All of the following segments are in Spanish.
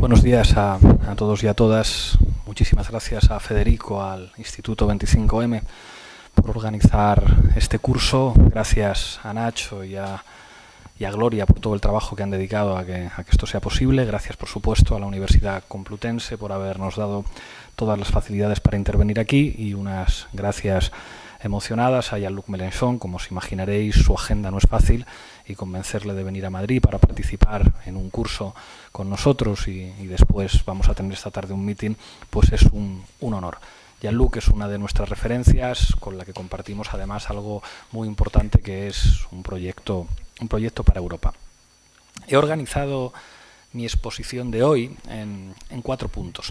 Buenos días a todos y a todas. Muchísimas gracias a Federico, al Instituto 25M, por organizar este curso. Gracias a Nacho y a Gloria por todo el trabajo que han dedicado a que esto sea posible. Gracias, por supuesto, a la Universidad Complutense por habernos dado todas las facilidades para intervenir aquí, y unas gracias emocionadas a Jean-Luc Mélenchon. Como os imaginaréis, su agenda no es fácil, y convencerle de venir a Madrid para participar en un curso con nosotros y después vamos a tener esta tarde un meeting, pues es un honor. Jean-Luc es una de nuestras referencias, con la que compartimos además algo muy importante, que es un proyecto para Europa. He organizado mi exposición de hoy en 4 puntos.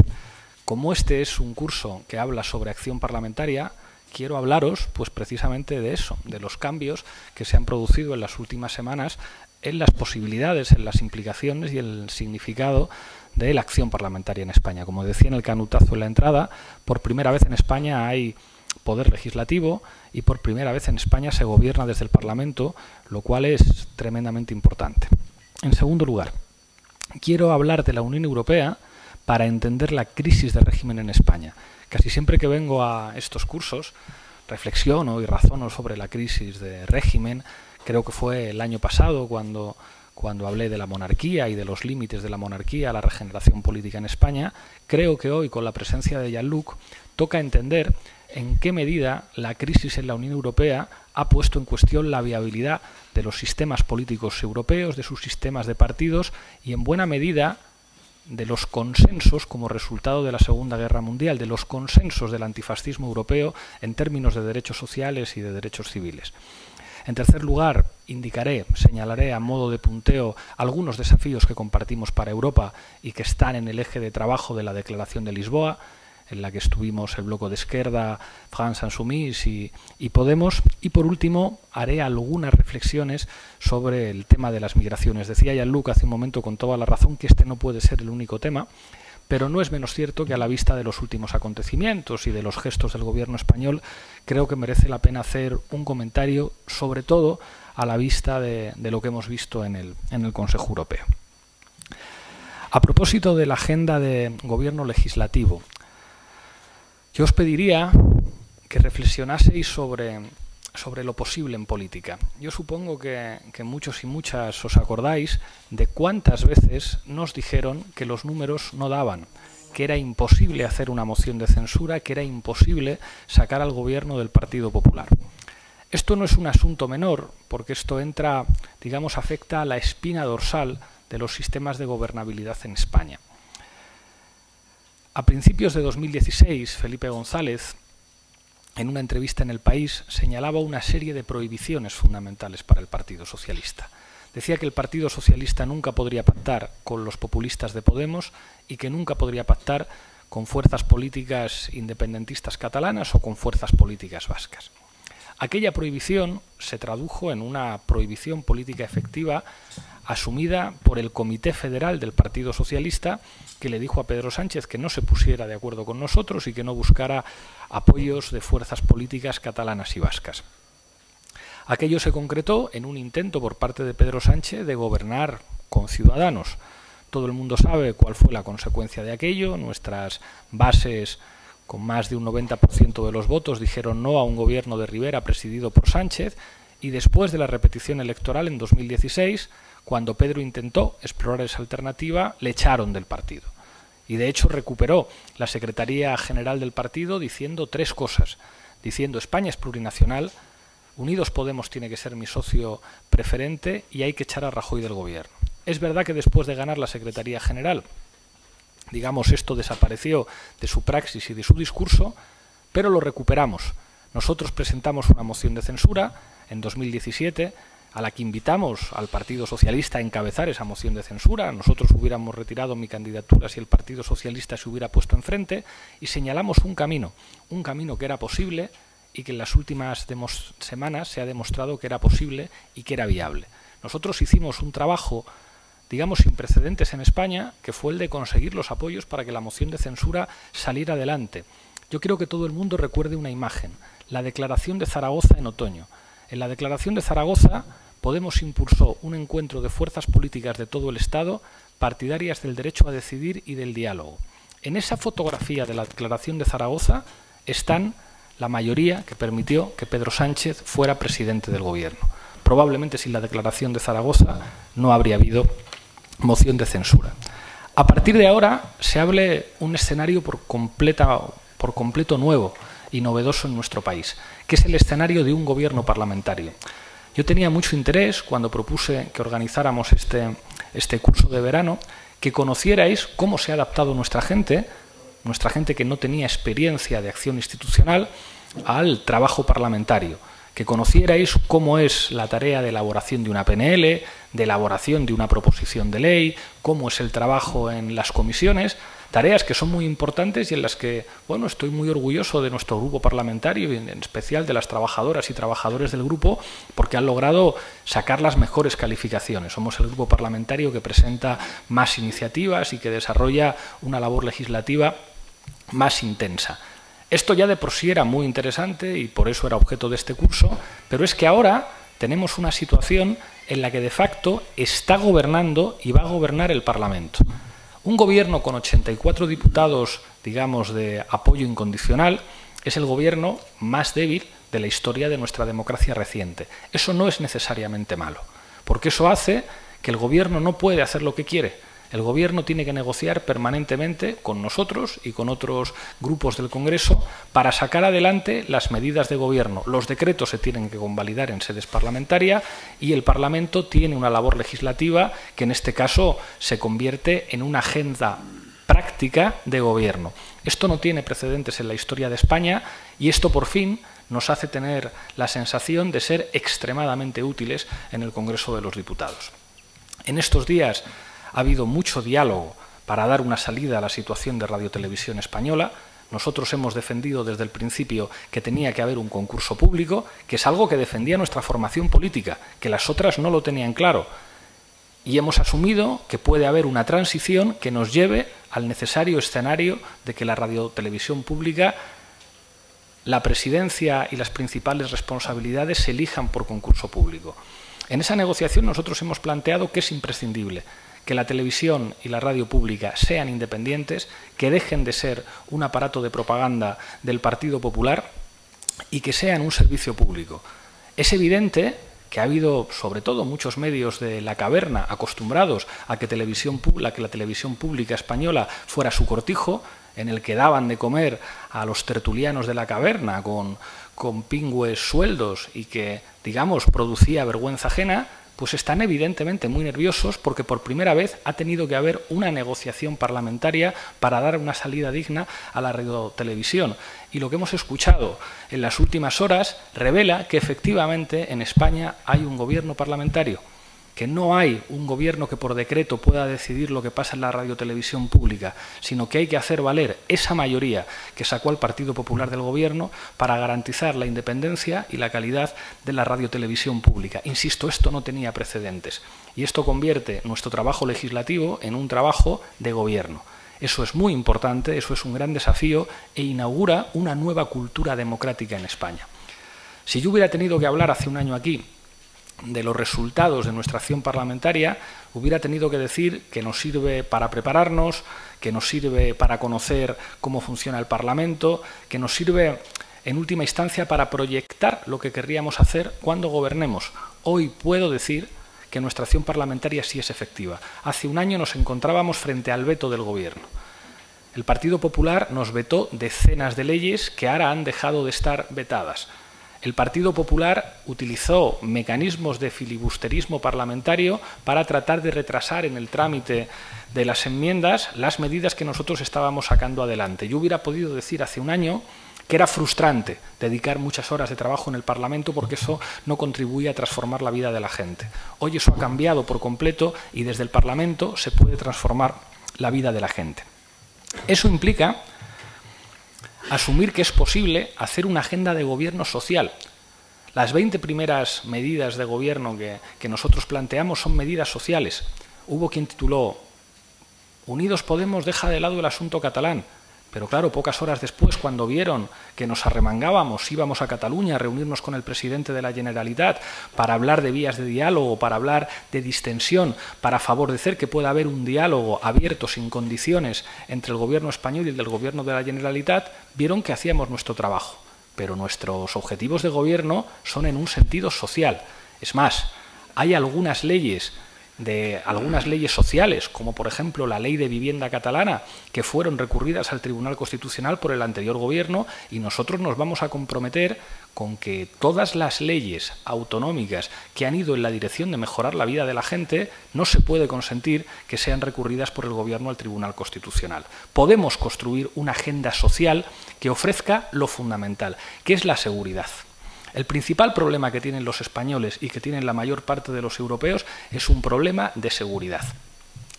Como este es un curso que habla sobre acción parlamentaria, quiero hablaros pues precisamente de eso, de los cambios que se han producido en las últimas semanas en las posibilidades, en las implicaciones y el significado de la acción parlamentaria en España. Como decía en el canutazo en la entrada, por primera vez en España hay poder legislativo y por primera vez en España se gobierna desde el Parlamento, lo cual es tremendamente importante. En segundo lugar, quiero hablar de la Unión Europea para entender la crisis de régimen en España. Casi siempre que vengo a estos cursos reflexiono y razono sobre la crisis de régimen. Creo que fue el año pasado cuando hablé de la monarquía y de los límites de la monarquía a la regeneración política en España. Creo que hoy, con la presencia de Jean-Luc, toca entender en qué medida la crisis en la Unión Europea ha puesto en cuestión la viabilidad de los sistemas políticos europeos, de sus sistemas de partidos y, en buena medida, de los consensos como resultado de la Segunda Guerra Mundial, de los consensos del antifascismo europeo en términos de derechos sociales y de derechos civiles. En tercer lugar, señalaré a modo de punteo algunos desafíos que compartimos para Europa y que están en el eje de trabajo de la Declaración de Lisboa, en la que estuvimos el bloque de izquierda, France Insoumise y Podemos. Y por último, haré algunas reflexiones sobre el tema de las migraciones. Decía Jean-Luc hace un momento con toda la razón que este no puede ser el único tema, pero no es menos cierto que a la vista de los últimos acontecimientos y de los gestos del gobierno español, creo que merece la pena hacer un comentario, sobre todo a la vista de lo que hemos visto en el Consejo Europeo. A propósito de la agenda de gobierno legislativo, yo os pediría que reflexionaseis sobre lo posible en política. Yo supongo que muchos y muchas os acordáis de cuántas veces nos dijeron que los números no daban, que era imposible hacer una moción de censura, que era imposible sacar al gobierno del Partido Popular. Esto no es un asunto menor, porque esto afecta a la espina dorsal de los sistemas de gobernabilidad en España. A principios de 2016, Felipe González, en una entrevista en El País, señalaba una serie de prohibiciones fundamentales para el Partido Socialista. Decía que el Partido Socialista nunca podría pactar con los populistas de Podemos y que nunca podría pactar con fuerzas políticas independentistas catalanas o con fuerzas políticas vascas. Aquella prohibición se tradujo en una prohibición política efectiva asumida por el Comité Federal del Partido Socialista, que le dijo a Pedro Sánchez que no se pusiera de acuerdo con nosotros y que no buscara apoyos de fuerzas políticas catalanas y vascas. Aquello se concretó en un intento por parte de Pedro Sánchez de gobernar con Ciudadanos. Todo el mundo sabe cuál fue la consecuencia de aquello. Nuestras bases, con más de un 90% de los votos, dijeron no a un gobierno de Rivera presidido por Sánchez, y después de la repetición electoral en 2016, cuando Pedro intentó explorar esa alternativa, le echaron del partido. Y de hecho recuperó la Secretaría General del partido diciendo 3 cosas. Diciendo: España es plurinacional, Unidos Podemos tiene que ser mi socio preferente y hay que echar a Rajoy del gobierno. Es verdad que después de ganar la Secretaría General, esto desapareció de su praxis y de su discurso, pero lo recuperamos. Nosotros presentamos una moción de censura en 2017, a la que invitamos al Partido Socialista a encabezar esa moción de censura. Nosotros hubiéramos retirado mi candidatura si el Partido Socialista se hubiera puesto enfrente, y señalamos un camino que era posible y que en las últimas semanas se ha demostrado que era posible y que era viable. Nosotros hicimos un trabajo, sin precedentes en España, que fue el de conseguir los apoyos para que la moción de censura saliera adelante. Yo quiero que todo el mundo recuerde una imagen: la Declaración de Zaragoza en otoño. En la Declaración de Zaragoza, Podemos impulsó un encuentro de fuerzas políticas de todo el Estado partidarias del derecho a decidir y del diálogo. En esa fotografía de la Declaración de Zaragoza están la mayoría que permitió que Pedro Sánchez fuera presidente del Gobierno. Probablemente sin la Declaración de Zaragoza no habría habido moción de censura. A partir de ahora se abre un escenario por completo nuevo y novedoso en nuestro país, que es el escenario de un gobierno parlamentario. Yo tenía mucho interés cuando propuse que organizáramos este curso de verano, que conocierais cómo se ha adaptado nuestra gente que no tenía experiencia de acción institucional, al trabajo parlamentario, que conocierais cómo es la tarea de elaboración de una PNL, de elaboración de una proposición de ley, cómo es el trabajo en las comisiones, tareas que son muy importantes y en las que, bueno, estoy muy orgulloso de nuestro grupo parlamentario y en especial de las trabajadoras y trabajadores del grupo, porque han logrado sacar las mejores calificaciones. Somos el grupo parlamentario que presenta más iniciativas y que desarrolla una labor legislativa más intensa. Esto ya de por sí era muy interesante y por eso era objeto de este curso, pero es que ahora tenemos una situación en la que de facto está gobernando y va a gobernar el Parlamento. Un gobierno con 84 diputados, digamos, de apoyo incondicional, es el gobierno más débil de la historia de nuestra democracia reciente. Eso no es necesariamente malo, porque eso hace que el gobierno no puede hacer lo que quiere. El Gobierno tiene que negociar permanentemente con nosotros y con otros grupos del Congreso para sacar adelante las medidas de Gobierno. Los decretos se tienen que convalidar en sedes parlamentarias y el Parlamento tiene una labor legislativa que en este caso se convierte en una agenda práctica de Gobierno. Esto no tiene precedentes en la historia de España y esto por fin nos hace tener la sensación de ser extremadamente útiles en el Congreso de los Diputados. En estos días ha habido mucho diálogo para dar una salida a la situación de Radio Televisión Española. Nosotros hemos defendido desde el principio que tenía que haber un concurso público, que es algo que defendía nuestra formación política, que las otras no lo tenían claro. Y hemos asumido que puede haber una transición que nos lleve al necesario escenario de que la radiotelevisión pública, la presidencia y las principales responsabilidades se elijan por concurso público. En esa negociación nosotros hemos planteado que es imprescindible que la televisión y la radio pública sean independientes, que dejen de ser un aparato de propaganda del Partido Popular y que sean un servicio público. Es evidente que ha habido, sobre todo, muchos medios de la caverna acostumbrados a que la televisión pública española fuera su cortijo, en el que daban de comer a los tertulianos de la caverna con pingües sueldos y que, digamos, producía vergüenza ajena, pues están evidentemente muy nerviosos porque por primera vez ha tenido que haber una negociación parlamentaria para dar una salida digna a la radiotelevisión. Y lo que hemos escuchado en las últimas horas revela que efectivamente en España hay un gobierno parlamentario, que no hay un gobierno que por decreto pueda decidir lo que pasa en la radiotelevisión pública, sino que hay que hacer valer esa mayoría que sacó el Partido Popular del Gobierno para garantizar la independencia y la calidad de la radiotelevisión pública. Insisto, esto no tenía precedentes y esto convierte nuestro trabajo legislativo en un trabajo de gobierno. Eso es muy importante, eso es un gran desafío e inaugura una nueva cultura democrática en España. Si yo hubiera tenido que hablar hace un año aquí de los resultados de nuestra acción parlamentaria, hubiera tenido que decir que nos sirve para prepararnos, que nos sirve para conocer cómo funciona el Parlamento, que nos sirve en última instancia para proyectar lo que querríamos hacer cuando gobernemos. Hoy puedo decir que nuestra acción parlamentaria sí es efectiva. Hace un año nos encontrábamos frente al veto del Gobierno. El Partido Popular nos vetó decenas de leyes que ahora han dejado de estar vetadas. El Partido Popular utilizó mecanismos de filibusterismo parlamentario para tratar de retrasar en el trámite de las enmiendas las medidas que nosotros estábamos sacando adelante. Yo hubiera podido decir hace un año que era frustrante dedicar muchas horas de trabajo en el Parlamento porque eso no contribuía a transformar la vida de la gente. Hoy eso ha cambiado por completo y desde el Parlamento se puede transformar la vida de la gente. Eso implica asumir que es posible hacer una agenda de gobierno social. Las 20 primeras medidas de gobierno que nosotros planteamos son medidas sociales. Hubo quien tituló Unidos Podemos deja de lado el asunto catalán, Pero claro, pocas horas después, cuando vieron que nos arremangábamos, íbamos a Cataluña a reunirnos con el presidente de la Generalitat para hablar de vías de diálogo, para hablar de distensión, para favorecer que pueda haber un diálogo abierto, sin condiciones, entre el gobierno español y el del gobierno de la Generalitat, vieron que hacíamos nuestro trabajo. Pero nuestros objetivos de gobierno son en un sentido social. Es más, hay algunas leyes sociales, como por ejemplo la Ley de Vivienda catalana, que fueron recurridas al Tribunal Constitucional por el anterior gobierno, y nosotros nos vamos a comprometer con que todas las leyes autonómicas que han ido en la dirección de mejorar la vida de la gente no se puede consentir que sean recurridas por el gobierno al Tribunal Constitucional. Podemos construir una agenda social que ofrezca lo fundamental, que es la seguridad. El principal problema que tienen los españoles y que tienen la mayor parte de los europeos es un problema de seguridad.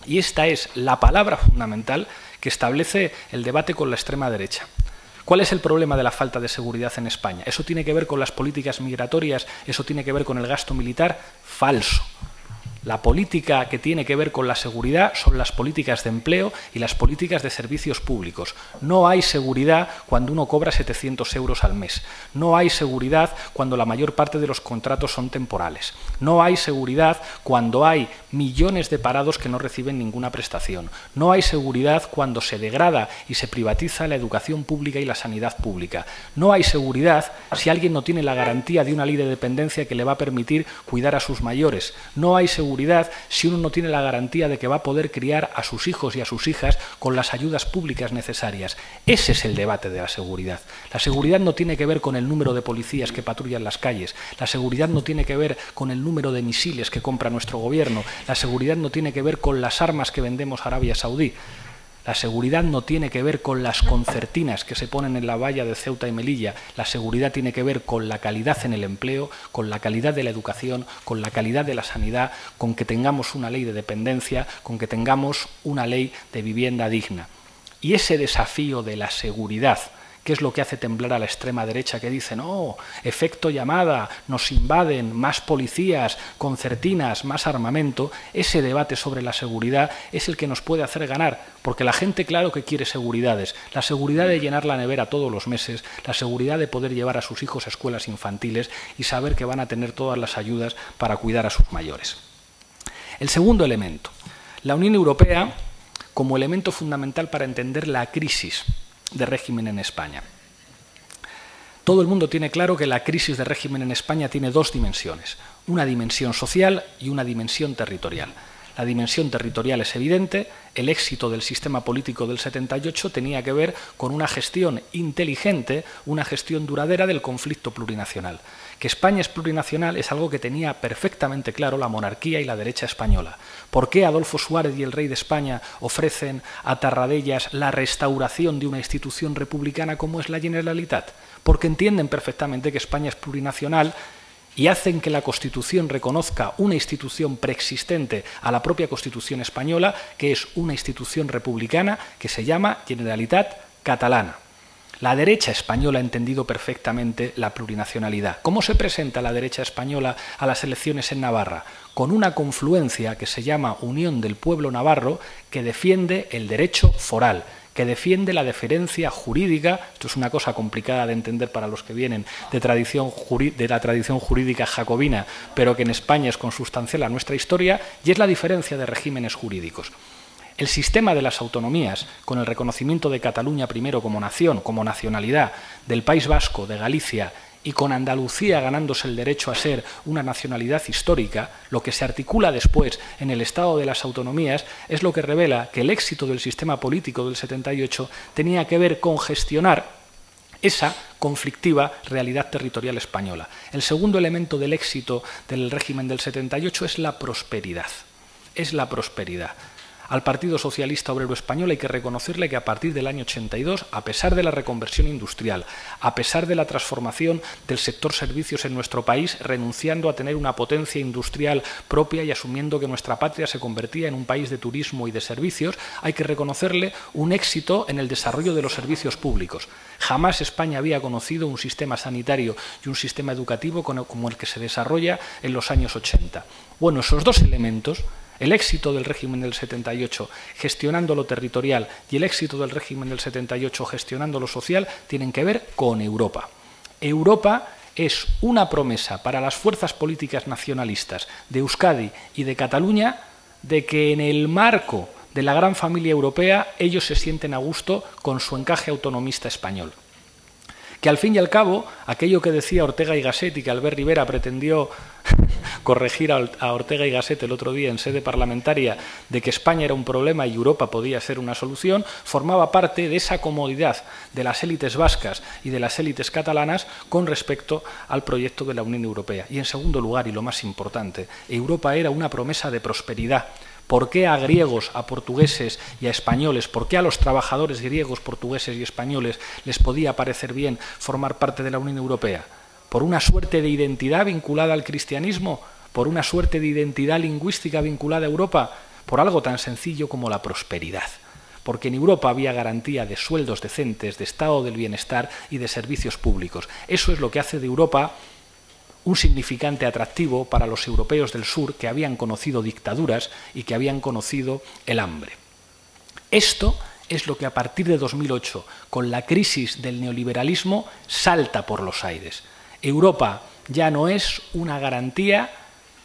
Y esta es la palabra fundamental que establece el debate con la extrema derecha. ¿Cuál es el problema de la falta de seguridad en España? ¿Eso tiene que ver con las políticas migratorias? ¿Eso tiene que ver con el gasto militar? Falso. La política que tiene que ver con la seguridad son las políticas de empleo y las políticas de servicios públicos. No hay seguridad cuando uno cobra 700 euros al mes. No hay seguridad cuando la mayor parte de los contratos son temporales. No hay seguridad cuando hay millones de parados que no reciben ninguna prestación. No hay seguridad cuando se degrada y se privatiza la educación pública y la sanidad pública. No hay seguridad si alguien no tiene la garantía de una ley de dependencia que le va a permitir cuidar a sus mayores. No hay seguridad si uno no tiene la garantía de que va a poder criar a sus hijos y a sus hijas con las ayudas públicas necesarias. Ese es el debate de la seguridad. La seguridad no tiene que ver con el número de policías que patrullan las calles. La seguridad no tiene que ver con el número de misiles que compra nuestro gobierno. La seguridad no tiene que ver con las armas que vendemos a Arabia Saudí. La seguridad no tiene que ver con las concertinas que se ponen en la valla de Ceuta y Melilla. La seguridad tiene que ver con la calidad en el empleo, con la calidad de la educación, con la calidad de la sanidad, con que tengamos una ley de dependencia, con que tengamos una ley de vivienda digna. Y ese desafío de la seguridad, ¿qué es lo que hace temblar a la extrema derecha que dice, no, efecto llamada, nos invaden, más policías, concertinas, más armamento? Ese debate sobre la seguridad es el que nos puede hacer ganar, porque la gente claro que quiere seguridades, la seguridad de llenar la nevera todos los meses, la seguridad de poder llevar a sus hijos a escuelas infantiles y saber que van a tener todas las ayudas para cuidar a sus mayores. El segundo elemento, la Unión Europea como elemento fundamental para entender la crisis de régimen en España. Todo el mundo tiene claro que la crisis de régimen en España tiene dos dimensiones, una dimensión social y una dimensión territorial. La dimensión territorial es evidente, el éxito del sistema político del 78 tenía que ver con una gestión inteligente, una gestión duradera del conflicto plurinacional. Que España es plurinacional es algo que tenía perfectamente claro la monarquía y la derecha española. ¿Por qué Adolfo Suárez y el rey de España ofrecen a Tarradellas la restauración de una institución republicana como es la Generalitat? Porque entienden perfectamente que España es plurinacional y hacen que la Constitución reconozca una institución preexistente a la propia Constitución española, que es una institución republicana que se llama Generalitat Catalana. La derecha española ha entendido perfectamente la plurinacionalidad. ¿Cómo se presenta la derecha española a las elecciones en Navarra? Con una confluencia que se llama Unión del Pueblo Navarro, que defiende el derecho foral, que defiende la deferencia jurídica. Esto es una cosa complicada de entender para los que vienen de la tradición jurídica jacobina, pero que en España es consustancial a nuestra historia, y es la diferencia de regímenes jurídicos. El sistema de las autonomías, con el reconocimiento de Cataluña primero como nación, como nacionalidad, del País Vasco, de Galicia, y con Andalucía ganándose el derecho a ser una nacionalidad histórica, lo que se articula después en el Estado de las Autonomías es lo que revela que el éxito del sistema político del 78 tenía que ver con gestionar esa conflictiva realidad territorial española. El segundo elemento del éxito del régimen del 78 es la prosperidad. Es la prosperidad. Al Partido Socialista Obrero Español hay que reconocerle que a partir del año 82, a pesar de la reconversión industrial, a pesar de la transformación del sector servicios en nuestro país, renunciando a tener una potencia industrial propia y asumiendo que nuestra patria se convertía en un país de turismo y de servicios, hay que reconocerle un éxito en el desarrollo de los servicios públicos. Jamás España había conocido un sistema sanitario y un sistema educativo como el que se desarrolla en los años 80. Bueno, esos dos elementos El éxito del régimen del 78 gestionando lo territorial y el éxito del régimen del 78 gestionando lo social tienen que ver con Europa. Europa es una promesa para las fuerzas políticas nacionalistas de Euskadi y de Cataluña de que en el marco de la gran familia europea ellos se sienten a gusto con su encaje autonomista español. Que al fin y al cabo, aquello que decía Ortega y Gasset y que Albert Rivera pretendió corregir a Ortega y Gasset el otro día en sede parlamentaria de que España era un problema y Europa podía ser una solución, formaba parte de esa comodidad de las élites vascas y de las élites catalanas con respecto al proyecto de la Unión Europea. Y en segundo lugar, y lo más importante, Europa era una promesa de prosperidad. ¿Por qué a griegos, a portugueses y a españoles, por qué a los trabajadores griegos, portugueses y españoles les podía parecer bien formar parte de la Unión Europea? ¿Por una suerte de identidad vinculada al cristianismo? ¿Por una suerte de identidad lingüística vinculada a Europa? Por algo tan sencillo como la prosperidad. Porque en Europa había garantía de sueldos decentes, de estado del bienestar y de servicios públicos. Eso es lo que hace de Europa un significante atractivo para los europeos del sur que habían conocido dictaduras y que habían conocido el hambre. Esto es lo que a partir de 2008, con la crisis del neoliberalismo, salta por los aires. Europa ya no es una garantía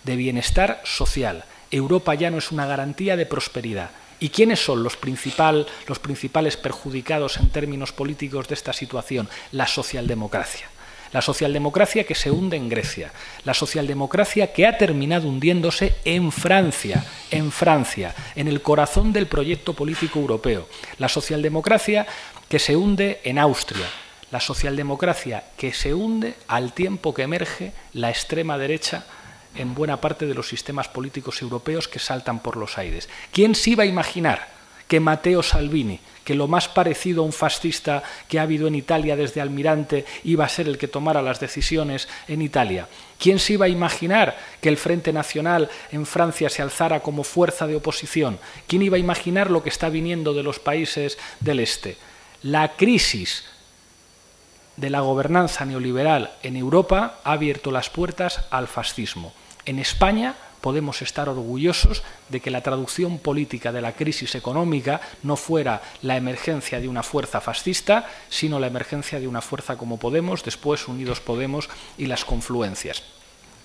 de bienestar social. Europa ya no es una garantía de prosperidad. ¿Y quiénes son los principales perjudicados en términos políticos de esta situación? La socialdemocracia. La socialdemocracia que se hunde en Grecia, la socialdemocracia que ha terminado hundiéndose en Francia, en el corazón del proyecto político europeo, la socialdemocracia que se hunde en Austria, la socialdemocracia que se hunde al tiempo que emerge la extrema derecha en buena parte de los sistemas políticos europeos que saltan por los aires. ¿Quién se iba a imaginar que Matteo Salvini, que lo más parecido a un fascista que ha habido en Italia desde Almirante, iba a ser el que tomara las decisiones en Italia? ¿Quién se iba a imaginar que el Frente Nacional en Francia se alzara como fuerza de oposición? ¿Quién iba a imaginar lo que está viniendo de los países del Este? La crisis de la gobernanza neoliberal en Europa ha abierto las puertas al fascismo. En España podemos estar orgullosos de que la traducción política de la crisis económica no fuera la emergencia de una fuerza fascista, sino la emergencia de una fuerza como Podemos, después Unidos Podemos y las confluencias.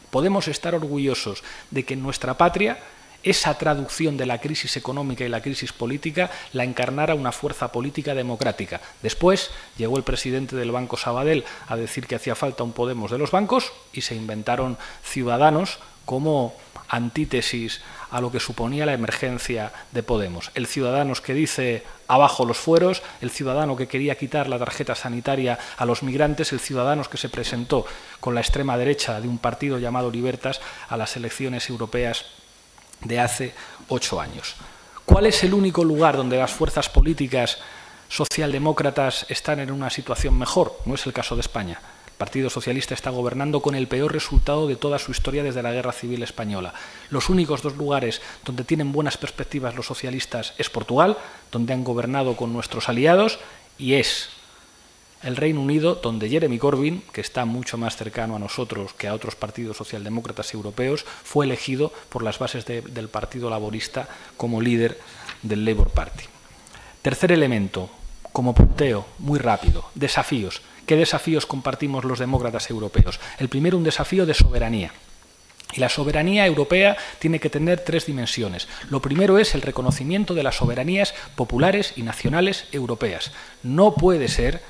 Podemos estar orgullosos de que en nuestra patria esa traducción de la crisis económica y la crisis política la encarnara una fuerza política democrática. Después llegó el presidente del Banco Sabadell a decir que hacía falta un Podemos de los bancos y se inventaron Ciudadanos como antítesis a lo que suponía la emergencia de Podemos. El Ciudadanos que dice abajo los fueros, el Ciudadano que quería quitar la tarjeta sanitaria a los migrantes, el Ciudadanos que se presentó con la extrema derecha de un partido llamado Libertas a las elecciones europeas de hace 8 años. ¿Cuál es el único lugar donde las fuerzas políticas socialdemócratas están en una situación mejor? No es el caso de España. El Partido Socialista está gobernando con el peor resultado de toda su historia desde la Guerra Civil Española. Los únicos 2 lugares donde tienen buenas perspectivas los socialistas es Portugal, donde han gobernado con nuestros aliados, y es el Reino Unido, donde Jeremy Corbyn, que está mucho más cercano a nosotros que a otros partidos socialdemócratas europeos, fue elegido por las bases del Partido Laborista como líder del Labour Party. Tercer elemento, como punteo, muy rápido, desafíos. ¿Qué desafíos compartimos los demócratas europeos? El primero, un desafío de soberanía. Y la soberanía europea tiene que tener 3 dimensiones. Lo primero es el reconocimiento de las soberanías populares y nacionales europeas. No puede ser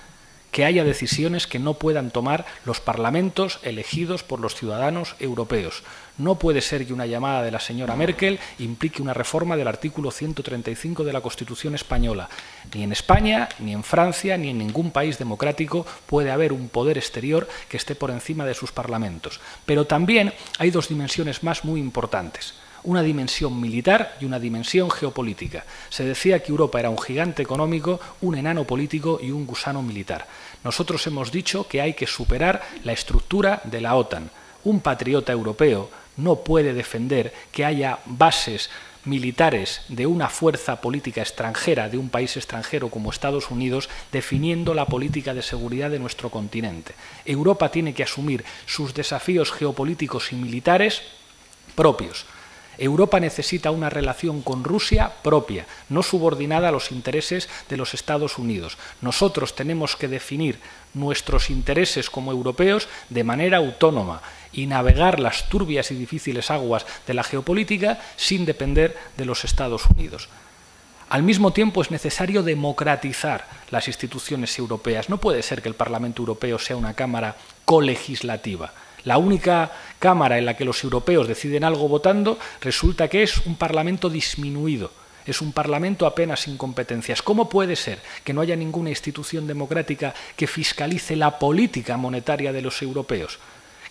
que haya decisiones que no puedan tomar los parlamentos elegidos por los ciudadanos europeos. No puede ser que una llamada de la señora Merkel implique una reforma del artículo 135 de la Constitución española. Ni en España, ni en Francia, ni en ningún país democrático puede haber un poder exterior que esté por encima de sus parlamentos. Pero también hay 2 dimensiones más muy importantes. Una dimensión militar y una dimensión geopolítica. Se decía que Europa era un gigante económico, un enano político y un gusano militar. Nosotros hemos dicho que hay que superar la estructura de la OTAN. Un patriota europeo no puede defender que haya bases militares de una fuerza política extranjera, de un país extranjero como Estados Unidos, definiendo la política de seguridad de nuestro continente. Europa tiene que asumir sus desafíos geopolíticos y militares propios. Europa necesita una relación con Rusia propia, no subordinada a los intereses de los Estados Unidos. Nosotros tenemos que definir nuestros intereses como europeos de manera autónoma y navegar las turbias y difíciles aguas de la geopolítica sin depender de los Estados Unidos. Al mismo tiempo es necesario democratizar las instituciones europeas. No puede ser que el Parlamento Europeo sea una cámara colegislativa. La única cámara en la que los europeos deciden algo votando resulta que es un Parlamento disminuido, es un Parlamento apenas sin competencias. ¿Cómo puede ser que no haya ninguna institución democrática que fiscalice la política monetaria de los europeos?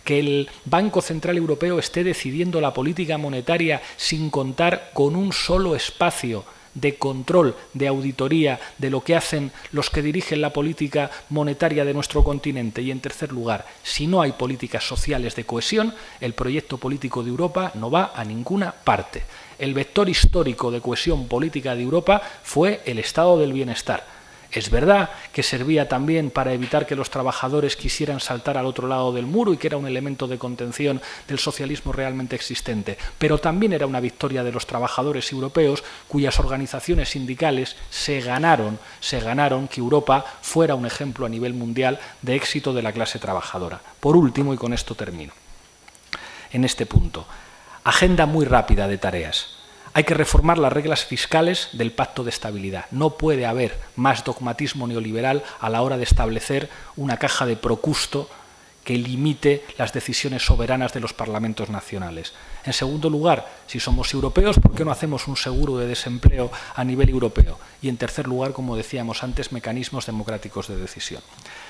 Que el Banco Central Europeo esté decidiendo la política monetaria sin contar con un solo espacio de control, de auditoría de lo que hacen los que dirigen la política monetaria de nuestro continente. Y en tercer lugar, si no hay políticas sociales de cohesión, el proyecto político de Europa no va a ninguna parte. El vector histórico de cohesión política de Europa fue el estado del bienestar. Es verdad que servía también para evitar que los trabajadores quisieran saltar al otro lado del muro y que era un elemento de contención del socialismo realmente existente, pero también era una victoria de los trabajadores europeos cuyas organizaciones sindicales se ganaron que Europa fuera un ejemplo a nivel mundial de éxito de la clase trabajadora. Por último, y con esto termino, en este punto, agenda muy rápida de tareas. Hay que reformar las reglas fiscales del Pacto de Estabilidad. No puede haber más dogmatismo neoliberal a la hora de establecer una caja de Procusto que limite las decisiones soberanas de los parlamentos nacionales. En segundo lugar, si somos europeos, ¿por qué no hacemos un seguro de desempleo a nivel europeo? Y en tercer lugar, como decíamos antes, mecanismos democráticos de decisión.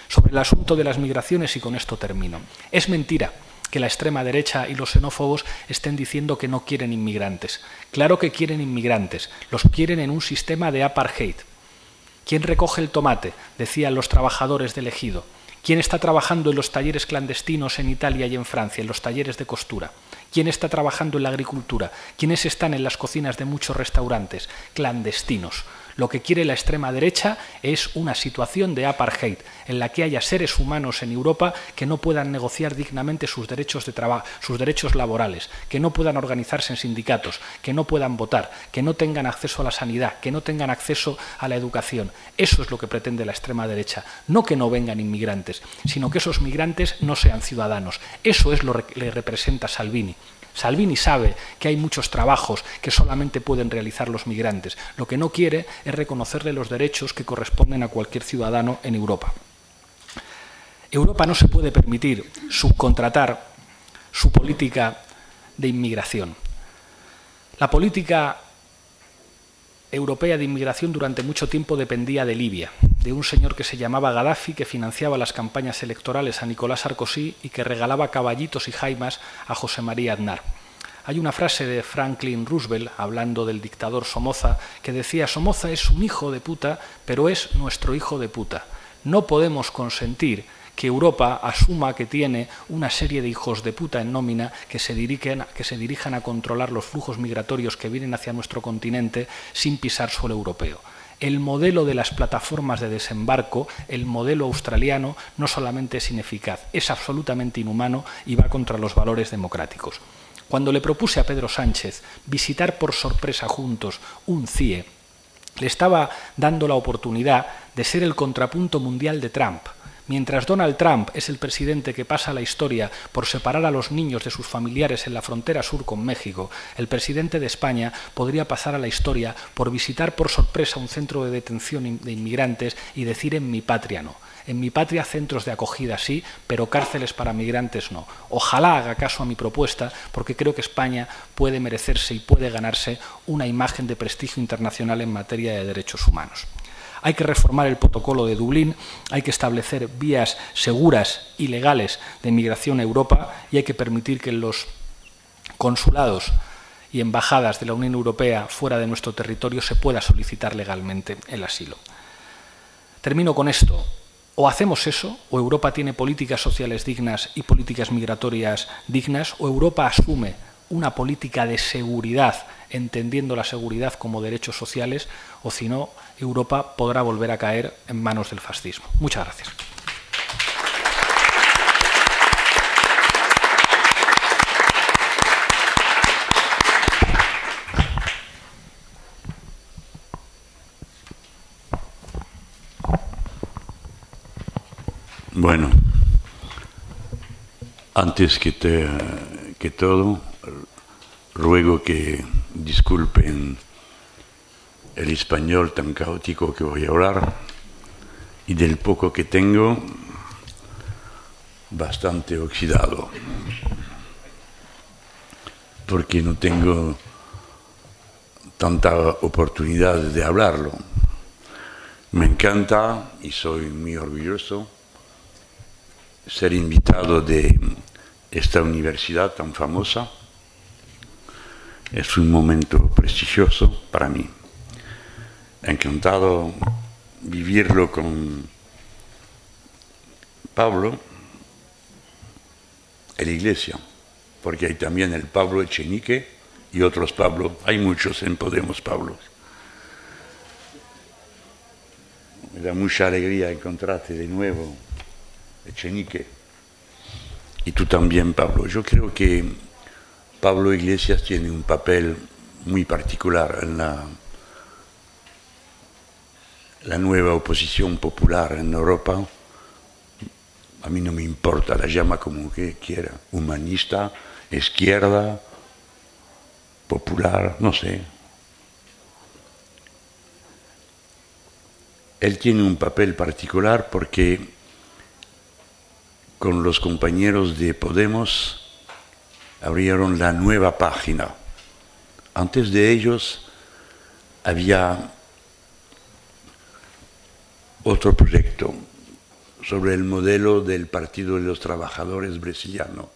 Sobre el asunto de las migraciones, y con esto termino. Es mentira que la extrema derecha y los xenófobos estén diciendo que no quieren inmigrantes. Claro que quieren inmigrantes, los quieren en un sistema de apartheid. ¿Quién recoge el tomate?, decían los trabajadores del ejido. ¿Quién está trabajando en los talleres clandestinos en Italia y en Francia, en los talleres de costura? ¿Quién está trabajando en la agricultura? ¿Quiénes están en las cocinas de muchos restaurantes? Clandestinos. Lo que quiere la extrema derecha es una situación de apartheid, en la que haya seres humanos en Europa que no puedan negociar dignamente sus derechos de trabajo, sus derechos laborales, que no puedan organizarse en sindicatos, que no puedan votar, que no tengan acceso a la sanidad, que no tengan acceso a la educación. Eso es lo que pretende la extrema derecha. No que no vengan inmigrantes, sino que esos migrantes no sean ciudadanos. Eso es lo que le representa Salvini. Salvini sabe que hay muchos trabajos que solamente pueden realizar los migrantes. Lo que no quiere es reconocerle los derechos que corresponden a cualquier ciudadano en Europa. Europa no se puede permitir subcontratar su política de inmigración. La política europea de inmigración durante mucho tiempo dependía de Libia, de un señor que se llamaba Gaddafi, que financiaba las campañas electorales a Nicolás Sarkozy y que regalaba caballitos y jaimas a José María Aznar. Hay una frase de Franklin Roosevelt, hablando del dictador Somoza, que decía: Somoza es un hijo de puta, pero es nuestro hijo de puta. No podemos consentir que Europa asuma que tiene una serie de hijos de puta en nómina que se dirijan a controlar los flujos migratorios que vienen hacia nuestro continente sin pisar suelo europeo. El modelo de las plataformas de desembarco, el modelo australiano, no solamente es ineficaz, es absolutamente inhumano y va contra los valores democráticos. Cuando le propuse a Pedro Sánchez visitar por sorpresa juntos un CIE, le estaba dando la oportunidad de ser el contrapunto mundial de Trump. Mientras Donald Trump es el presidente que pasa a la historia por separar a los niños de sus familiares en la frontera sur con México, el presidente de España podría pasar a la historia por visitar por sorpresa un centro de detención de inmigrantes y decir: en mi patria no. En mi patria centros de acogida sí, pero cárceles para migrantes no. Ojalá haga caso a mi propuesta, porque creo que España puede merecerse y puede ganarse una imagen de prestigio internacional en materia de derechos humanos. Hay que reformar el protocolo de Dublín, hay que establecer vías seguras y legales de migración a Europa y hay que permitir que en los consulados y embajadas de la Unión Europea fuera de nuestro territorio se pueda solicitar legalmente el asilo. Termino con esto. O hacemos eso, o Europa tiene políticas sociales dignas y políticas migratorias dignas, o Europa asume una política de seguridad, entendiendo la seguridad como derechos sociales, o si no, Europa podrá volver a caer en manos del fascismo. Muchas gracias. Bueno, antes que todo, ruego que disculpen el español tan caótico que voy a hablar y del poco que tengo, bastante oxidado, porque no tengo tanta oportunidad de hablarlo. Me encanta y soy muy orgulloso ser invitado de esta universidad tan famosa. Es un momento prestigioso para mí. Encantado vivirlo con Pablo en la iglesia, porque hay también el Pablo Echenique y otros Pablo. Hay muchos en Podemos Pablo. Me da mucha alegría encontrarte de nuevo, Echenique, y tú también, Pablo. Yo creo que Pablo Iglesias tiene un papel muy particular en la nueva oposición popular en Europa. A mí no me importa, la llama como que quiera, humanista, izquierda, popular, no sé. Él tiene un papel particular porque con los compañeros de Podemos abrieron la nueva página. Antes de ellos había otro proyecto sobre el modelo del Partido de los Trabajadores brasiliano,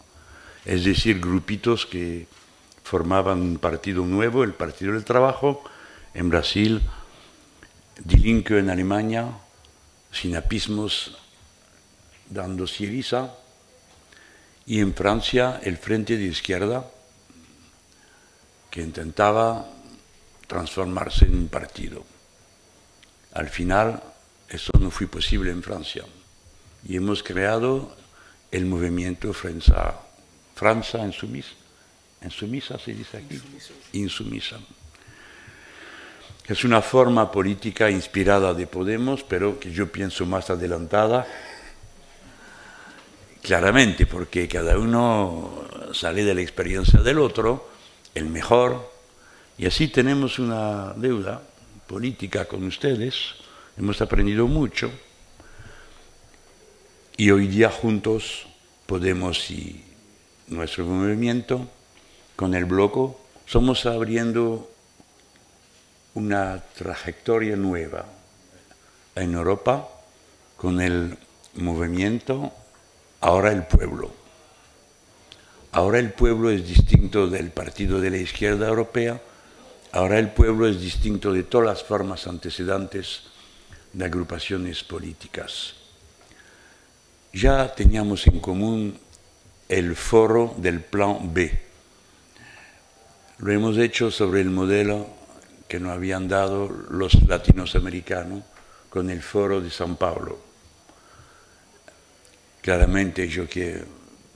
es decir, grupitos que formaban un partido nuevo, el Partido del Trabajo, en Brasil, Die Linke en Alemania, sinapismos dando Syriza, y en Francia el Frente de Izquierda, que intentaba transformarse en un partido. Al final, eso no fue posible en Francia, y hemos creado el movimiento França Insumisa, se dice aquí, Insumisa. Es una forma política inspirada de Podemos, pero que yo pienso más adelantada, claramente, porque cada uno sale de la experiencia del otro, el mejor, y así tenemos una deuda política con ustedes, hemos aprendido mucho, y hoy día juntos Podemos y nuestro movimiento, con el bloque, somos abriendo una trayectoria nueva en Europa con el movimiento Ahora el Pueblo. Ahora el Pueblo es distinto del Partido de la Izquierda Europea, ahora el Pueblo es distinto de todas las formas antecedentes de agrupaciones políticas. Ya teníamos en común el foro del Plan B. Lo hemos hecho sobre el modelo que nos habían dado los latinoamericanos con el foro de São Paulo. Claramente yo que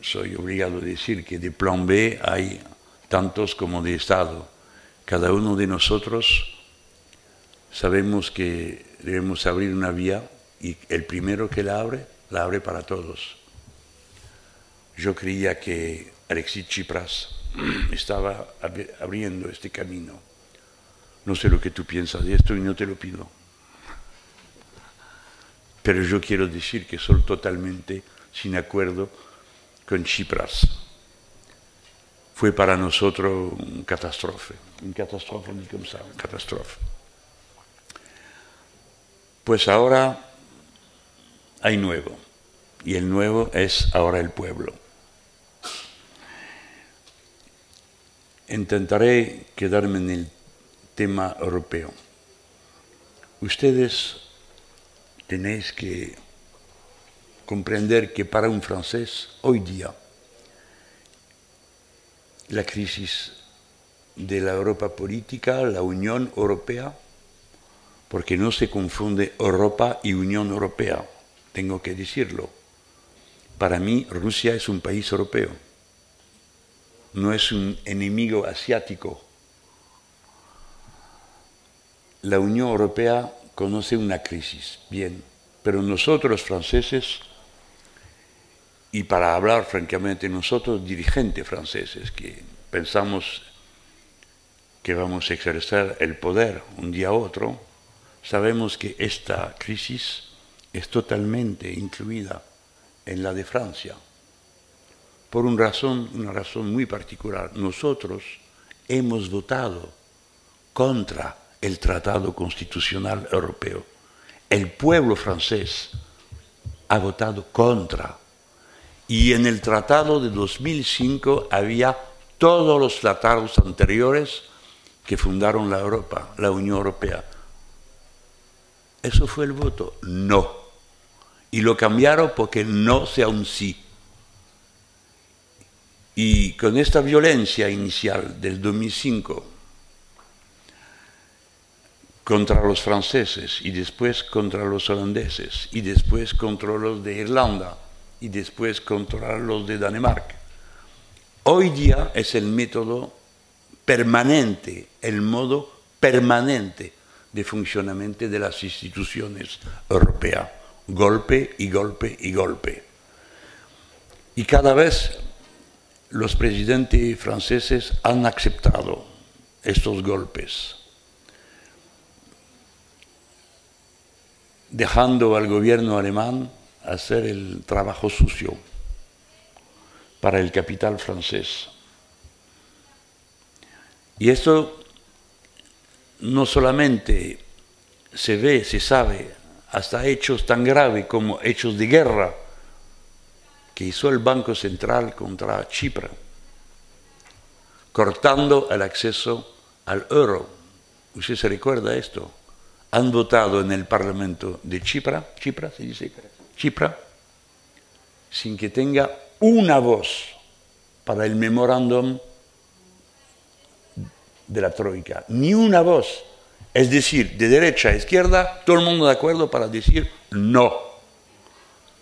soy obligado a decir que de Plan B hay tantos como de Estado. Cada uno de nosotros sabemos que debemos abrir una vía y el primero que la abre para todos. Yo creía que Alexis Tsipras estaba abriendo este camino. No sé lo que tú piensas de esto y no te lo pido. Pero yo quiero decir que soy totalmente sin acuerdo con Tsipras. Fue para nosotros una catástrofe, ni como saben, catástrofe. Pues ahora hay nuevo, y el nuevo es ahora el pueblo. Intentaré quedarme en el tema europeo. Ustedes tenéis que comprender que para un francés, hoy día, la crisis de la Europa política, la Unión Europea, porque no se confunde Europa y Unión Europea, tengo que decirlo. Para mí, Rusia es un país europeo, no es un enemigo asiático. La Unión Europea conoce una crisis, bien, pero nosotros franceses Y para hablar francamente nosotros, dirigentes franceses, que pensamos que vamos a ejercer el poder un día u otro, sabemos que esta crisis es totalmente incluida en la de Francia, por una razón muy particular. Nosotros hemos votado contra el Tratado Constitucional Europeo. El pueblo francés ha votado contra. Y en el Tratado de 2005 había todos los tratados anteriores que fundaron la Europa, la Unión Europea. ¿Eso fue el voto? No. Y lo cambiaron porque no sea un sí. Y con esta violencia inicial del 2005 contra los franceses y después contra los holandeses y después contra los de Irlanda y después contra los de Dinamarca, hoy día es el método permanente, el modo permanente de funcionamiento de las instituciones europeas. Golpe y golpe y golpe. Y cada vez los presidentes franceses han aceptado estos golpes, dejando al gobierno alemán hacer el trabajo sucio para el capital francés. Y esto no solamente se ve, se sabe, hasta hechos tan graves como hechos de guerra que hizo el Banco Central contra Chipre, cortando el acceso al euro. ¿Usted se recuerda esto? Han votado en el Parlamento de Chipre, ¿se dice? Chipre, sin que tenga una voz para el memorándum de la Troika, ni una voz. Es decir, de derecha a izquierda, todo el mundo de acuerdo para decir no.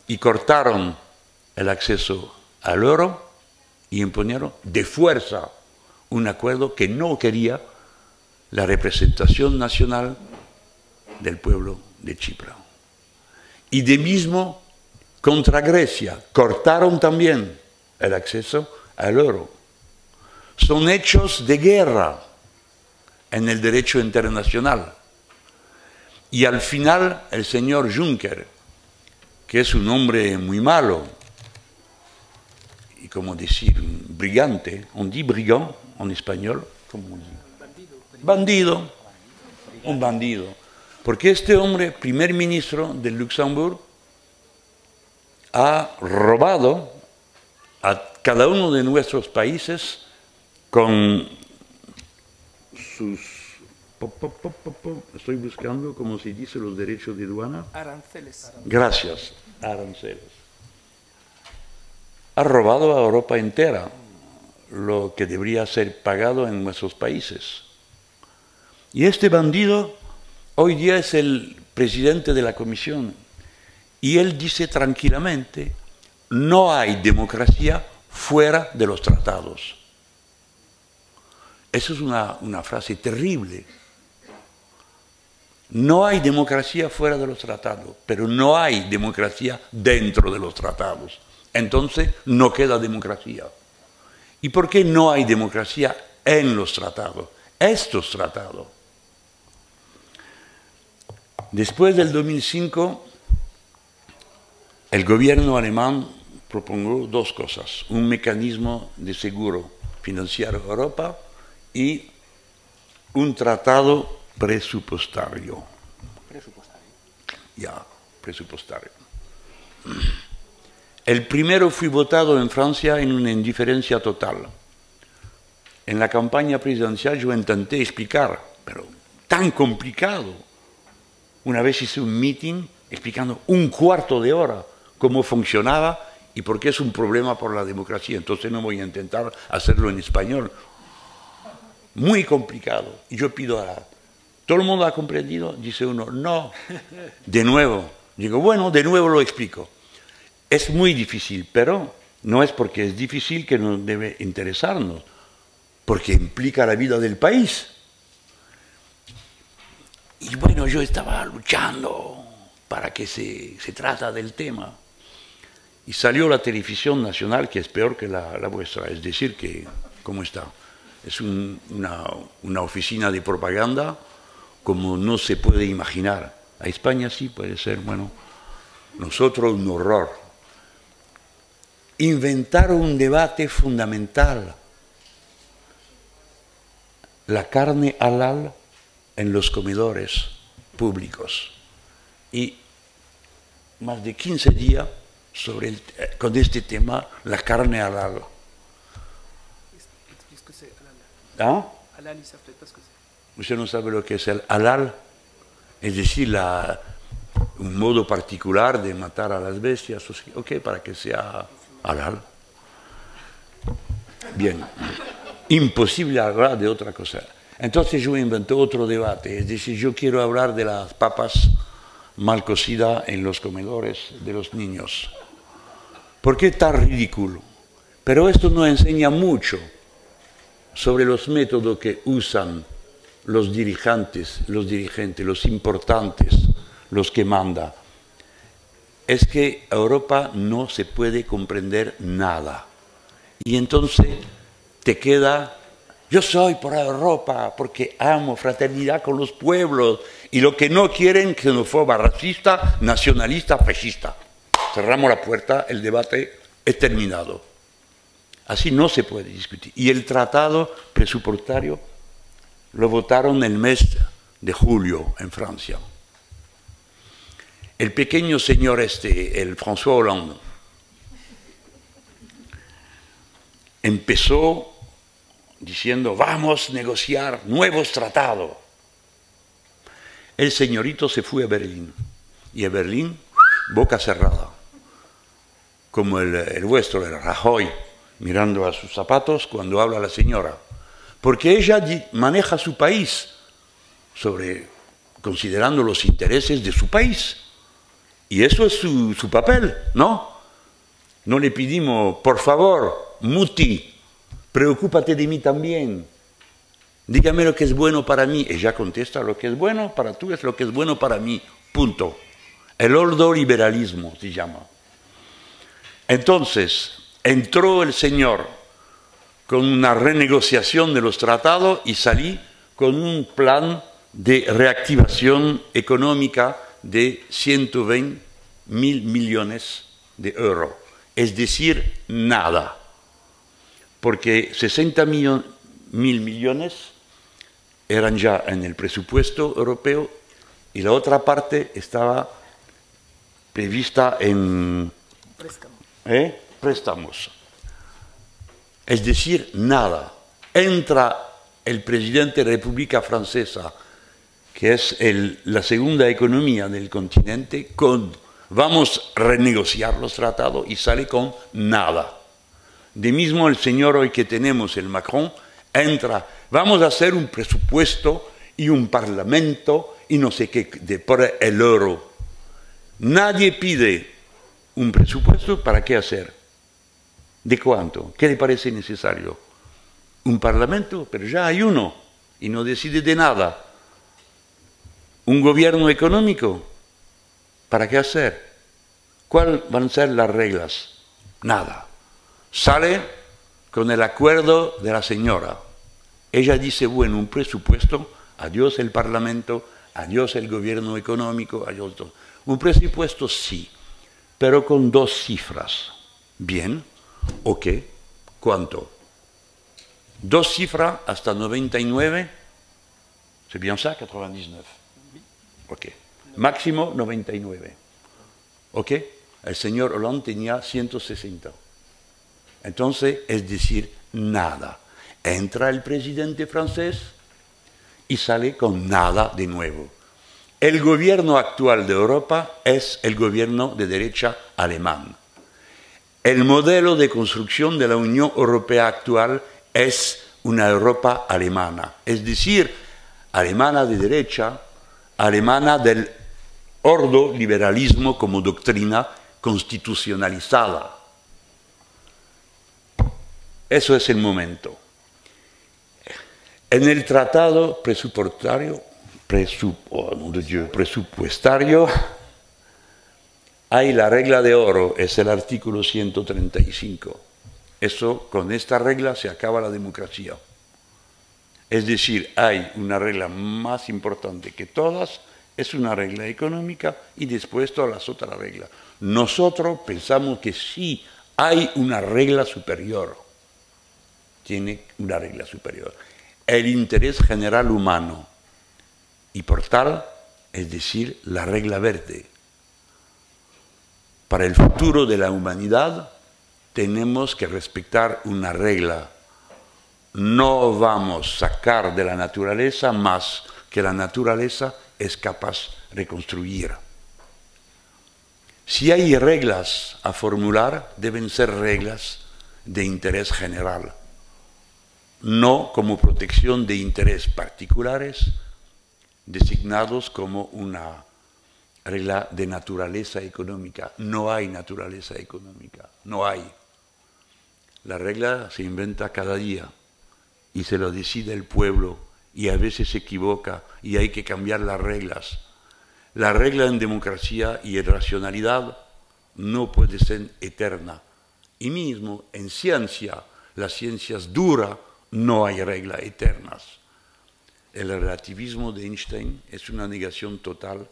Y cortaron el acceso al euro y imponieron de fuerza un acuerdo que no quería la representación nacional del pueblo de Chipre. Y de mismo contra Grecia, cortaron también el acceso al euro. Son hechos de guerra en el derecho internacional. Y al final el señor Juncker, que es un hombre muy malo, y como decir, un brigante, on dit brigand en español, ¿cómo dice? Bandido, un bandido. Porque este hombre, primer ministro de Luxemburgo, ha robado a cada uno de nuestros países con sus... Estoy buscando, como se dice, los derechos de aduana. Aranceles. Gracias, aranceles. Ha robado a Europa entera lo que debería ser pagado en nuestros países. Y este bandido hoy día es el presidente de la Comisión y él dice tranquilamente, no hay democracia fuera de los tratados. Eso es una frase terrible. No hay democracia fuera de los tratados, pero no hay democracia dentro de los tratados. Entonces no queda democracia. ¿Y por qué no hay democracia en los tratados? Estos tratados. Después del 2005, el gobierno alemán propuso dos cosas. Un mecanismo de seguro financiero en Europa y un tratado presupuestario. Presupuestario. El primero fue votado en Francia en una indiferencia total. En la campaña presidencial yo intenté explicar, pero tan complicado. Una vez hice un meeting explicando un cuarto de hora cómo funcionaba y por qué es un problema por la democracia. Entonces no voy a intentar hacerlo en español. Muy complicado. Y yo pido a... ¿Todo el mundo ha comprendido? Dice uno, no. De nuevo. Digo, bueno, de nuevo lo explico. Es muy difícil, pero no es porque es difícil que nos debe interesarnos, porque implica la vida del país. Y bueno, yo estaba luchando para que se trata del tema. y salió la televisión nacional, que es peor que la vuestra, es decir, que, ¿cómo está? Es una oficina de propaganda como no se puede imaginar. A España sí puede ser, bueno, nosotros un horror. Inventaron un debate fundamental. La carne halal en los comedores públicos. Y más de 15 días con este tema, la carne halal. ¿Ah? ¿Usted no sabe lo que es el halal? Es decir, un modo particular de matar a las bestias, ok, para que sea halal. Bien, imposible hablar de otra cosa. Entonces yo inventé otro debate, es decir, yo quiero hablar de las papas mal cocidas en los comedores de los niños. ¿Por qué tan ridículo? Pero esto nos enseña mucho sobre los métodos que usan los dirigentes, los importantes, los que mandan. Es que Europa no se puede comprender nada. Y entonces te queda, yo soy por Europa porque amo fraternidad con los pueblos, y lo que no quieren, xenófoba, racista, nacionalista, fascista. Cerramos la puerta, el debate es terminado. Así no se puede discutir. Y el tratado presupuestario lo votaron el mes de julio en Francia. El pequeño señor el François Hollande, empezó diciendo, vamos a negociar nuevos tratados. El señorito se fue a Berlín, y a Berlín, boca cerrada, como el vuestro, el Rajoy, mirando a sus zapatos cuando habla la señora, porque ella maneja su país, considerando los intereses de su país, y eso es su papel, ¿no? No le pedimos, por favor, Muti, preocúpate de mí también, dígame lo que es bueno para mí. Ella contesta, lo que es bueno para tú es lo que es bueno para mí, punto. El ordoliberalismo se llama. Entonces, entró el señor con una renegociación de los tratados y salí con un plan de reactivación económica de 120.000 millones de euros. Es decir, nada. Porque 60.000 millones eran ya en el presupuesto europeo y la otra parte estaba prevista en préstamos. Es decir, nada. Entra el presidente de la República Francesa, que es la segunda economía del continente, vamos a renegociar los tratados, y sale con nada. De mismo el señor hoy que tenemos, el Macron, entra, vamos a hacer un presupuesto y un parlamento y no sé qué, por el euro. Nadie pide un presupuesto, ¿para qué hacer? ¿De cuánto? ¿Qué le parece necesario? Un parlamento, pero ya hay uno y no decide de nada. Un gobierno económico, ¿para qué hacer? ¿Cuáles van a ser las reglas? Nada. Sale con el acuerdo de la señora. Ella dice, bueno, un presupuesto, adiós el parlamento, adiós el gobierno económico, adiós todo. Un presupuesto sí, pero con 2 cifras. Bien, ok, ¿cuánto? 2 cifras hasta 99, ¿c'est bien ça, 99? Ok, máximo 99. Ok, el señor Hollande tenía 160. Entonces, es decir, nada. Entra el presidente francés y sale con nada de nuevo. El gobierno actual de Europa es el gobierno de derecha alemán. El modelo de construcción de la Unión Europea actual es una Europa alemana, es decir, alemana de derecha, alemana del ordoliberalismo como doctrina constitucionalizada. Eso es el momento. En el tratado presupuestario, hay la regla de oro, es el artículo 135. Eso, con esta regla se acaba la democracia. Es decir, hay una regla más importante que todas, es una regla económica y después todas las otras reglas. Nosotros pensamos que sí hay una regla superior. Tiene una regla superior. El interés general humano. Y por tal, es decir, la regla verde. Para el futuro de la humanidad tenemos que respetar una regla. No vamos a sacar de la naturaleza más que la naturaleza es capaz de reconstruir. Si hay reglas a formular, deben ser reglas de interés general, no como protección de intereses particulares designados como una regla de naturaleza económica. No hay naturaleza económica, no hay. La regla se inventa cada día y se lo decide el pueblo y a veces se equivoca y hay que cambiar las reglas. La regla en democracia y en racionalidad no puede ser eterna. Y mismo en ciencia, las ciencias duras, no hay reglas eternas. El relativismo de Einstein es una negación total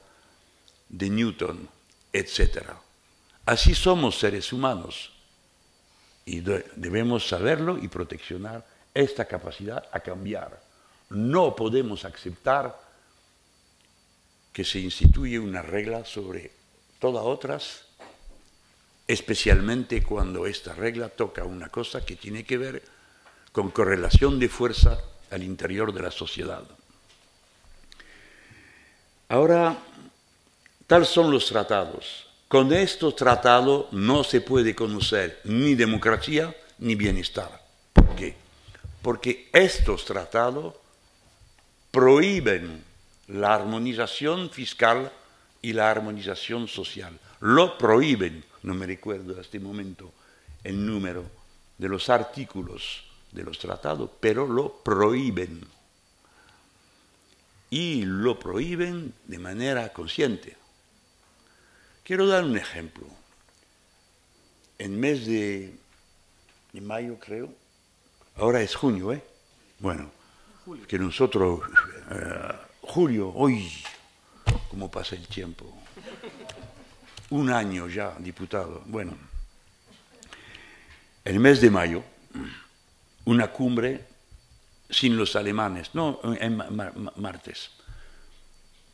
de Newton, etc. Así somos seres humanos y debemos saberlo y proteccionar esta capacidad a cambiar. No podemos aceptar que se instituye una regla sobre todas otras, especialmente cuando esta regla toca una cosa que tiene que ver con correlación de fuerza al interior de la sociedad. Ahora, tales son los tratados. Con estos tratados no se puede conocer ni democracia ni bienestar. ¿Por qué? Porque estos tratados prohíben la armonización fiscal y la armonización social. Lo prohíben, no me recuerdo a este momento el número de los artículos de los tratados, pero lo prohíben. Y lo prohíben de manera consciente. Quiero dar un ejemplo. En mes de mayo, creo, ahora es junio, ¿eh? Bueno, que nosotros, julio, hoy, cómo pasa el tiempo. Un año ya, diputado. Bueno, el mes de mayo, una cumbre sin los alemanes, no, en martes,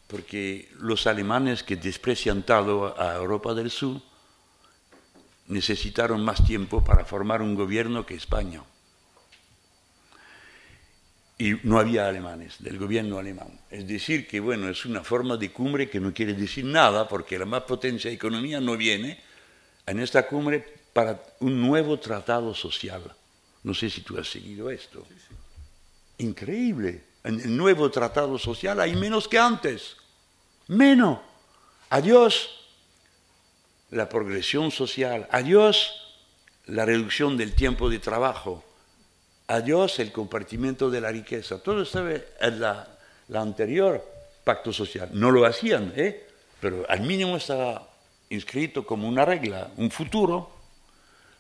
porque los alemanes que desprecian tanto a Europa del Sur necesitaron más tiempo para formar un gobierno que España. Y no había alemanes, del gobierno alemán. Es decir, que bueno, es una forma de cumbre que no quiere decir nada, porque la más potencia de economía no viene en esta cumbre para un nuevo tratado social. No sé si tú has seguido esto. Sí, sí. Increíble. En el nuevo tratado social hay menos que antes. Menos. Adiós la progresión social. Adiós la reducción del tiempo de trabajo. Adiós el compartimiento de la riqueza. Todo estaba en la anterior pacto social. No lo hacían, pero al mínimo estaba inscrito como una regla, un futuro.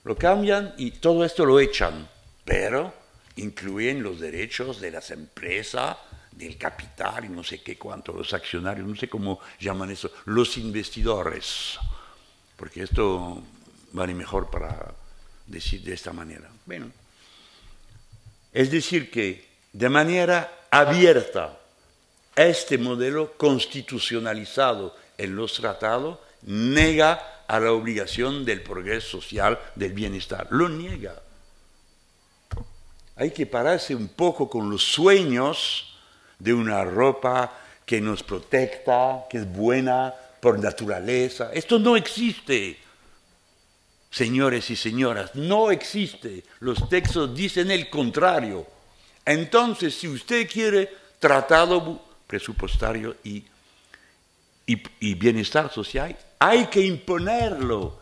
Lo cambian y todo esto lo echan, pero incluyen los derechos de las empresas, del capital y no sé qué cuánto, los accionarios, no sé cómo llaman eso, los investidores, porque esto vale mejor para decir de esta manera. Bueno, es decir que de manera abierta este modelo constitucionalizado en los tratados niega a la obligación del progreso social, del bienestar, lo niega. Hay que pararse un poco con los sueños de una Europa que nos protecta, que es buena por naturaleza. Esto no existe, señores y señoras, no existe. Los textos dicen el contrario. Entonces, si usted quiere tratado presupuestario y bienestar social, hay que imponerlo,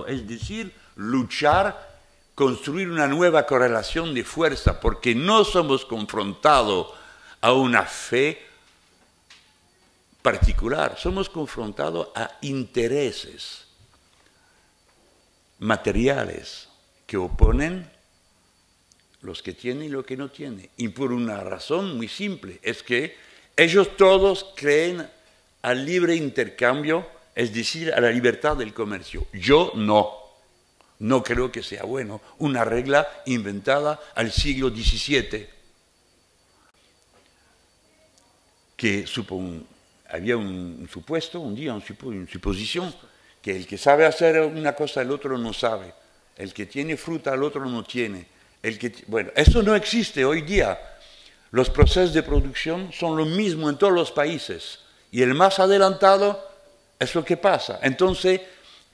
es decir, luchar, construir una nueva correlación de fuerza, porque no somos confrontados a una fe particular, somos confrontados a intereses materiales que oponen los que tienen y los que no tienen. Y por una razón muy simple, es que ellos todos creen al libre intercambio, es decir, a la libertad del comercio. Yo no. No creo que sea bueno. Una regla inventada al siglo XVII, que había un supuesto, un día, una suposición, que el que sabe hacer una cosa el otro no sabe. El que tiene fruta el otro no tiene. Bueno, eso no existe hoy día. Los procesos de producción son lo mismo en todos los países. Y el más adelantado es lo que pasa. Entonces,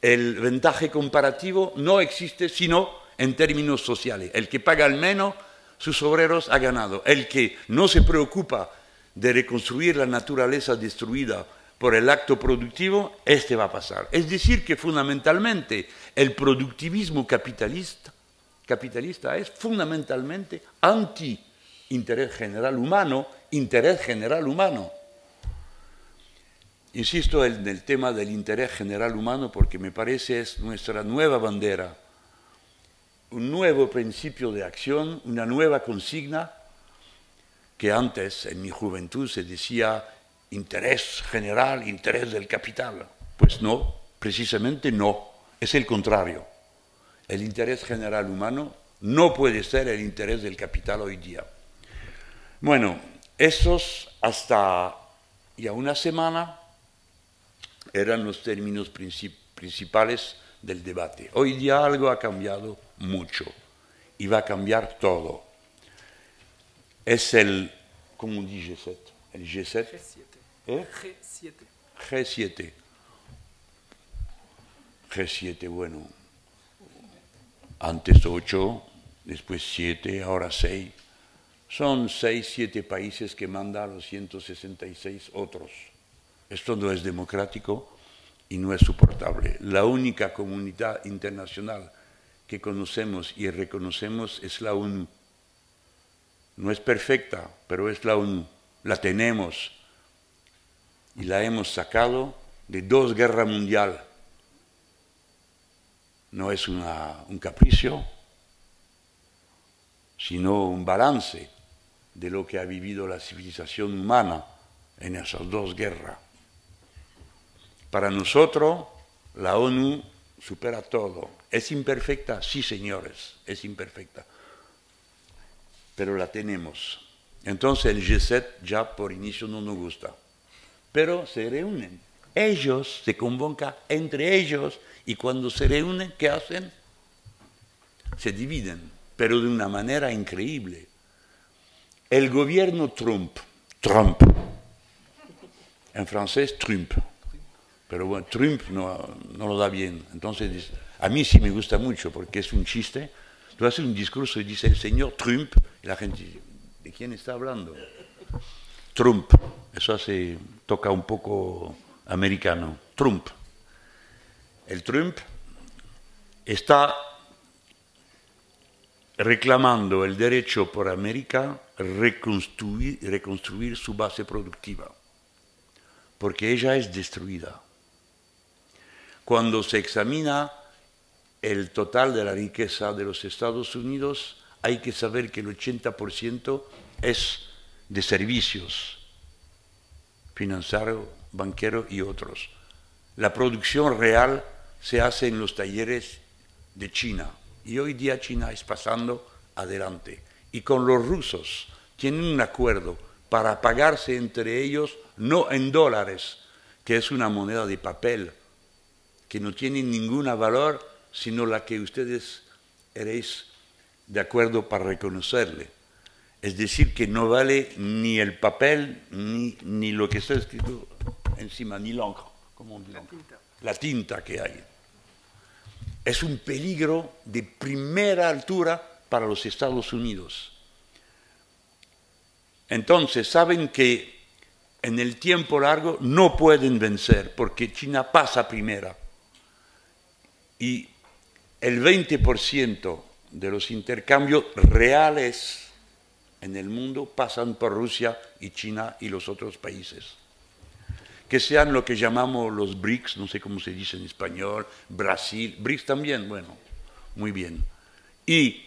el ventaje comparativo no existe sino en términos sociales. El que paga al menos, sus obreros ha ganado. El que no se preocupa de reconstruir la naturaleza destruida por el acto productivo, este va a pasar. Es decir, que fundamentalmente el productivismo capitalista es fundamentalmente anti-interés general humano, interés general humano. Insisto en el tema del interés general humano porque me parece es nuestra nueva bandera, un nuevo principio de acción, una nueva consigna que antes, en mi juventud, se decía interés general, interés del capital. Pues no, precisamente no, es el contrario. El interés general humano no puede ser el interés del capital hoy día. Bueno, esos hasta ya una semana eran los términos principales del debate. Hoy día algo ha cambiado mucho y va a cambiar todo. Es el, ¿cómo dice G7? El G7. G7. G7. G7, bueno. Antes 8, después 7, ahora 6. Son 6, 7 países que mandan a los 166 otros. Esto no es democrático y no es soportable. La única comunidad internacional que conocemos y reconocemos es la ONU. No es perfecta, pero es la ONU. La tenemos y la hemos sacado de 2 guerras mundiales. No es un capricho, sino un balance de lo que ha vivido la civilización humana en esas 2 guerras. Para nosotros, la ONU supera todo. ¿Es imperfecta? Sí, señores, es imperfecta. Pero la tenemos. Entonces el G7 ya por inicio no nos gusta. Pero se reúnen. Ellos se convocan entre ellos y cuando se reúnen, ¿qué hacen? Se dividen, pero de una manera increíble. El gobierno Trump, en francés Trump, pero bueno, Trump no lo da bien. Entonces, a mí sí me gusta mucho porque es un chiste. Tú haces un discurso y dice el señor Trump, y la gente dice, ¿de quién está hablando? Trump, eso toca un poco americano. Trump. El Trump está reclamando el derecho por América reconstruir su base productiva, porque ella es destruida. Cuando se examina el total de la riqueza de los Estados Unidos, hay que saber que el 80% es de servicios, financiero, banquero y otros. La producción real se hace en los talleres de China y hoy día China es pasando adelante. Y con los rusos tienen un acuerdo para pagarse entre ellos no en dólares, que es una moneda de papel, que no tiene ningún valor, sino la que ustedes eréis de acuerdo para reconocerle. Es decir, que no vale ni el papel, ni lo que está escrito encima, ni l'encre, como la tinta que hay. Es un peligro de primera altura para los Estados Unidos. Entonces, saben que en el tiempo largo no pueden vencer, porque China pasa primera. Y el 20% de los intercambios reales en el mundo pasan por Rusia y China y los otros países. que sean lo que llamamos los BRICS, no sé cómo se dice en español, Brasil, BRICS también, bueno, muy bien. Y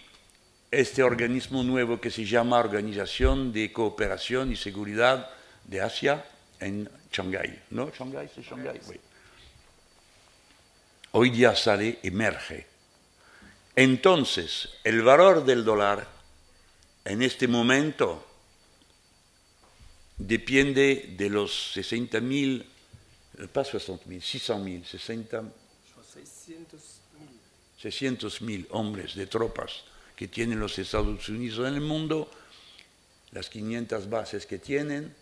este organismo nuevo que se llama Organización de Cooperación y Seguridad de Asia en Shanghái, ¿no? ¿Shanghái? ¿Sí, Shanghái? Sí. Hoy día emerge. Entonces, el valor del dólar en este momento depende de los 60.000, pas 60.000, 600.000, 600.000 hombres de tropas que tienen los Estados Unidos en el mundo, las 500 bases que tienen,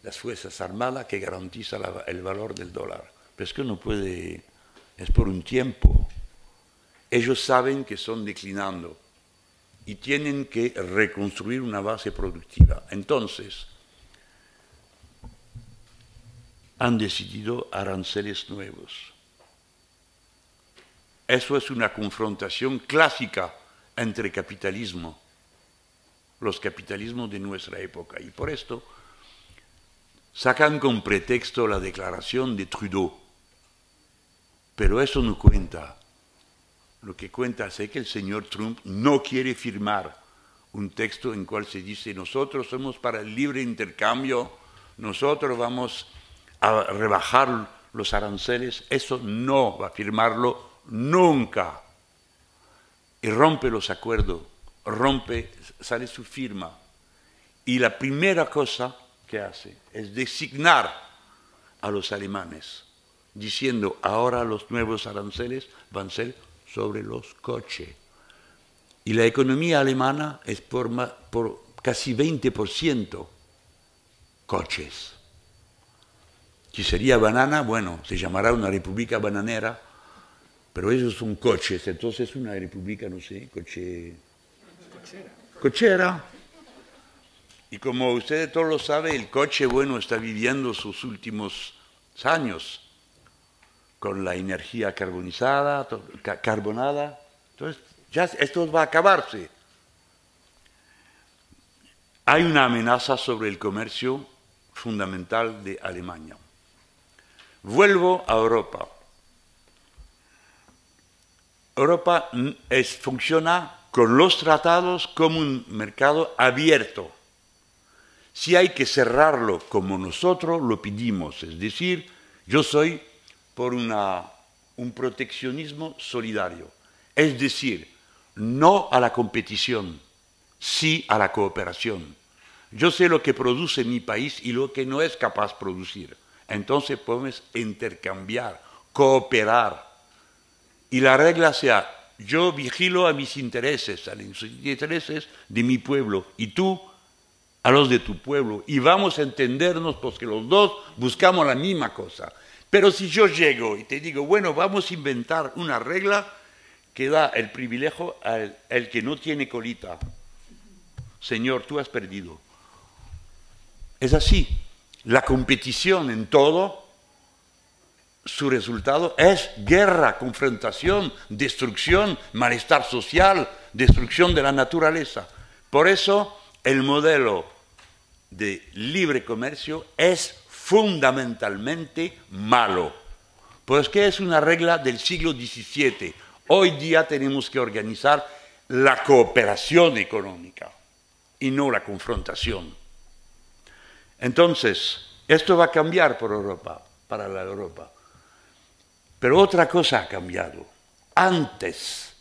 las Fuerzas Armadas que garantizan el valor del dólar. Pero es que no puede, es por un tiempo. Ellos saben que son declinando y tienen que reconstruir una base productiva. Entonces, han decidido aranceles nuevos. Eso es una confrontación clásica entre capitalismo, los capitalismos de nuestra época. Y por esto sacan con pretexto la declaración de Trudeau. Pero eso no cuenta. Lo que cuenta es que el señor Trump no quiere firmar un texto en el cual se dice nosotros somos para el libre intercambio, nosotros vamos a rebajar los aranceles. Eso no va a firmarlo nunca. Y rompe los acuerdos, sale su firma. Y la primera cosa que hace es designar a los alemanes, diciendo ahora los nuevos aranceles van a ser sobre los coches. Y la economía alemana es por casi 20% coches. Si sería banana, bueno, se llamará una república bananera, pero esos son coches, entonces una república, no sé, cochera. Y como ustedes todos lo saben, el coche, bueno, está viviendo sus últimos años con la energía carbonada, entonces ya esto va a acabarse. Hay una amenaza sobre el comercio fundamental de Alemania. Vuelvo a Europa. Europa funciona con los tratados como un mercado abierto. Si hay que cerrarlo como nosotros lo pedimos, es decir, yo soy por un proteccionismo solidario, es decir, no a la competición, sí a la cooperación. Yo sé lo que produce mi país y lo que no es capaz de producir. Entonces podemos intercambiar, cooperar. Y la regla sea, yo vigilo a mis intereses, a los intereses de mi pueblo, y tú a los de tu pueblo. Y vamos a entendernos porque los dos buscamos la misma cosa. Pero si yo llego y te digo, bueno, vamos a inventar una regla que da el privilegio al que no tiene colita. Señor, tú has perdido. Es así. La competición en todo, su resultado es guerra, confrontación, destrucción, malestar social, destrucción de la naturaleza. Por eso el modelo de libre comercio es fundamentalmente malo. Pues que es una regla del siglo XVII. Hoy día tenemos que organizar la cooperación económica y no la confrontación. Entonces, esto va a cambiar por Europa, para la Europa. Pero otra cosa ha cambiado. Antes,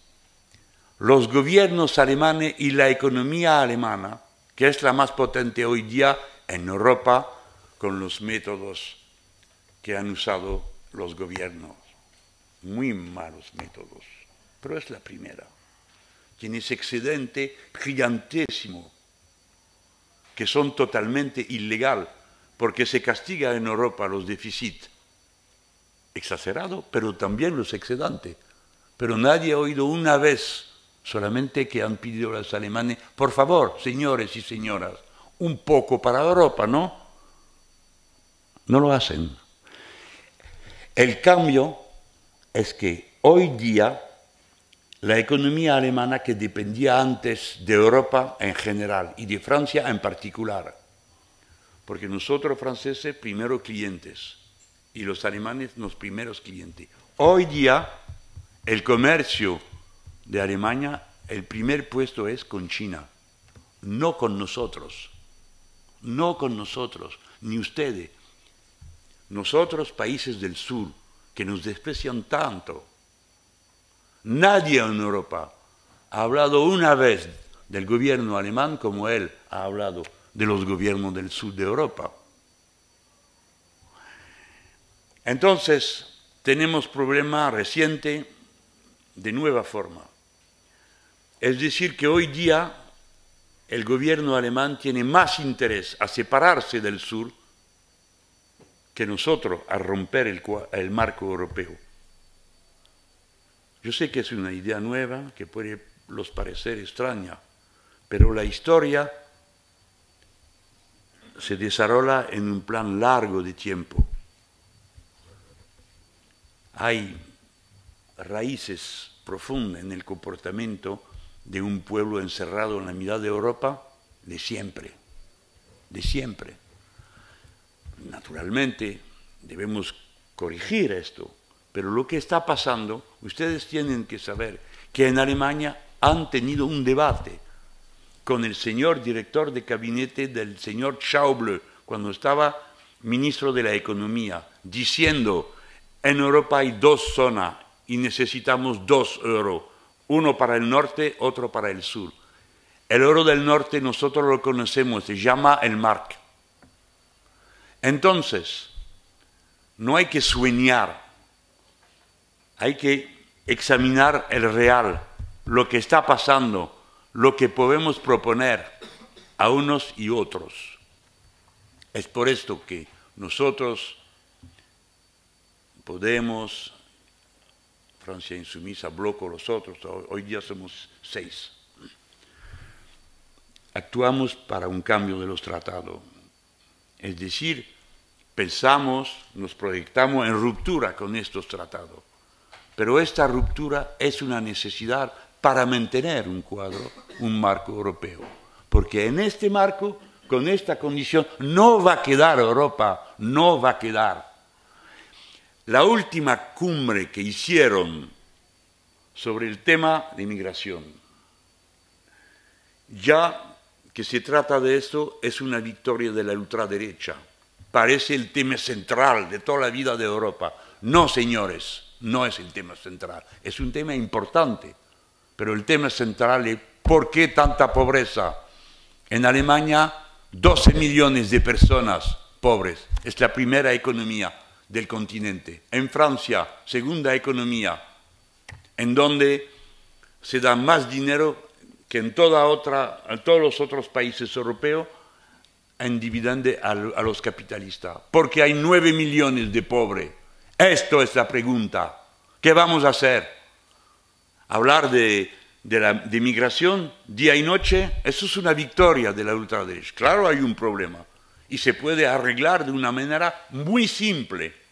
los gobiernos alemanes y la economía alemana, que es la más potente hoy día en Europa, con los métodos que han usado los gobiernos. Muy malos métodos, pero es la primera. Tiene ese excedente gigantísimo, que son totalmente ilegal, porque se castiga en Europa los déficits exagerados, pero también los excedentes. Pero nadie ha oído una vez, solamente que han pedido a los alemanes, por favor, señores y señoras, un poco para Europa, ¿no? No lo hacen. El cambio es que hoy día la economía alemana, que dependía antes de Europa en general y de Francia en particular, porque nosotros franceses primero clientes y los alemanes los primeros clientes. Hoy día el comercio de Alemania, el primer puesto es con China, no con nosotros, no con nosotros, ni ustedes. Nosotros, países del sur, que nos desprecian tanto. Nadie en Europa ha hablado una vez del gobierno alemán como él ha hablado de los gobiernos del sur de Europa. Entonces, tenemos problema reciente de nueva forma. Es decir, que hoy día el gobierno alemán tiene más interés a separarse del sur que nosotros a romper el marco europeo. Yo sé que es una idea nueva, que puede los parecer extraña, pero la historia se desarrolla en un plan largo de tiempo. Hay raíces profundas en el comportamiento de un pueblo encerrado en la mitad de Europa de siempre, de siempre. Naturalmente, debemos corregir esto, pero lo que está pasando, ustedes tienen que saber que en Alemania han tenido un debate con el señor director de gabinete del señor Schäuble, cuando estaba ministro de la Economía, diciendo, en Europa hay dos zonas y necesitamos 2 euros, uno para el norte, otro para el sur. El euro del norte nosotros lo conocemos, se llama el Mark. Entonces, no hay que soñar, hay que examinar el real, lo que está pasando, lo que podemos proponer a unos y otros. Es por esto que nosotros Podemos, Francia Insumisa, Bloco, los otros, hoy día somos 6. Actuamos para un cambio de los tratados. Es decir, pensamos, nos proyectamos en ruptura con estos tratados. Pero esta ruptura es una necesidad para mantener un cuadro, un marco europeo. Porque en este marco, con esta condición, no va a quedar Europa, no va a quedar. La última cumbre que hicieron sobre el tema de inmigración, ya que se trata de esto, es una victoria de la ultraderecha. Parece el tema central de toda la vida de Europa. No, señores, no es el tema central. Es un tema importante, pero el tema central es ¿por qué tanta pobreza? En Alemania, 12 millones de personas pobres. Es la primera economía del continente. En Francia, segunda economía, en donde se da más dinero que en todos los otros países europeos en dividende a los capitalistas, porque hay 9 millones de pobres. Esto es la pregunta. ¿Qué vamos a hacer? Hablar de migración día y noche, eso es una victoria de la ultraderecha. Claro, hay un problema. Y se puede arreglar de una manera muy simple.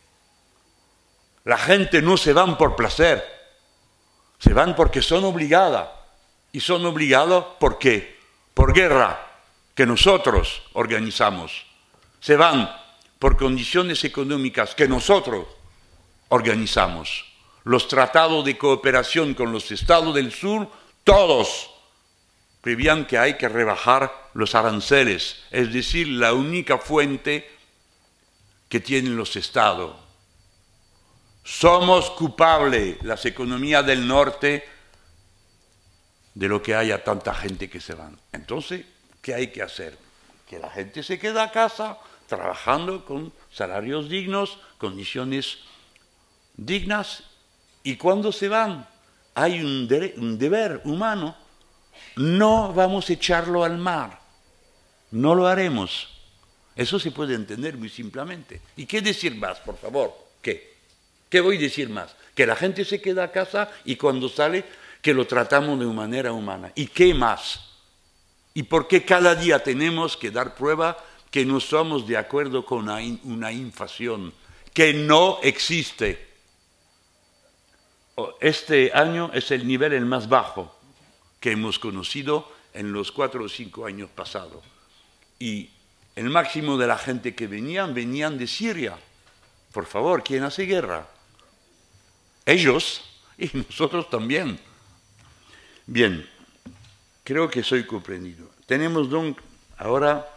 La gente no se van por placer, se van porque son obligadas. ¿Y son obligados por qué? Por guerra que nosotros organizamos. Se van por condiciones económicas que nosotros organizamos. Los tratados de cooperación con los estados del sur, todos prevían que hay que rebajar los aranceles, es decir, la única fuente que tienen los estados. Somos culpables, las economías del norte, de lo que haya tanta gente que se van. Entonces, ¿qué hay que hacer? Que la gente se quede a casa trabajando con salarios dignos, condiciones dignas, y cuando se van hay un deber humano. No vamos a echarlo al mar, no lo haremos. Eso se puede entender muy simplemente. ¿Y qué decir más, por favor? ¿Qué voy a decir más? Que la gente se queda a casa y cuando sale, que lo tratamos de manera humana. ¿Y qué más? ¿Y por qué cada día tenemos que dar prueba que no estamos de acuerdo con una inflación que no existe? Este año es el nivel el más bajo que hemos conocido en los 4 o 5 años pasados. Y El máximo de la gente que venían de Siria. Por favor, ¿quién hace guerra? Ellos y nosotros también. Bien, creo que soy comprendido. Tenemos ahora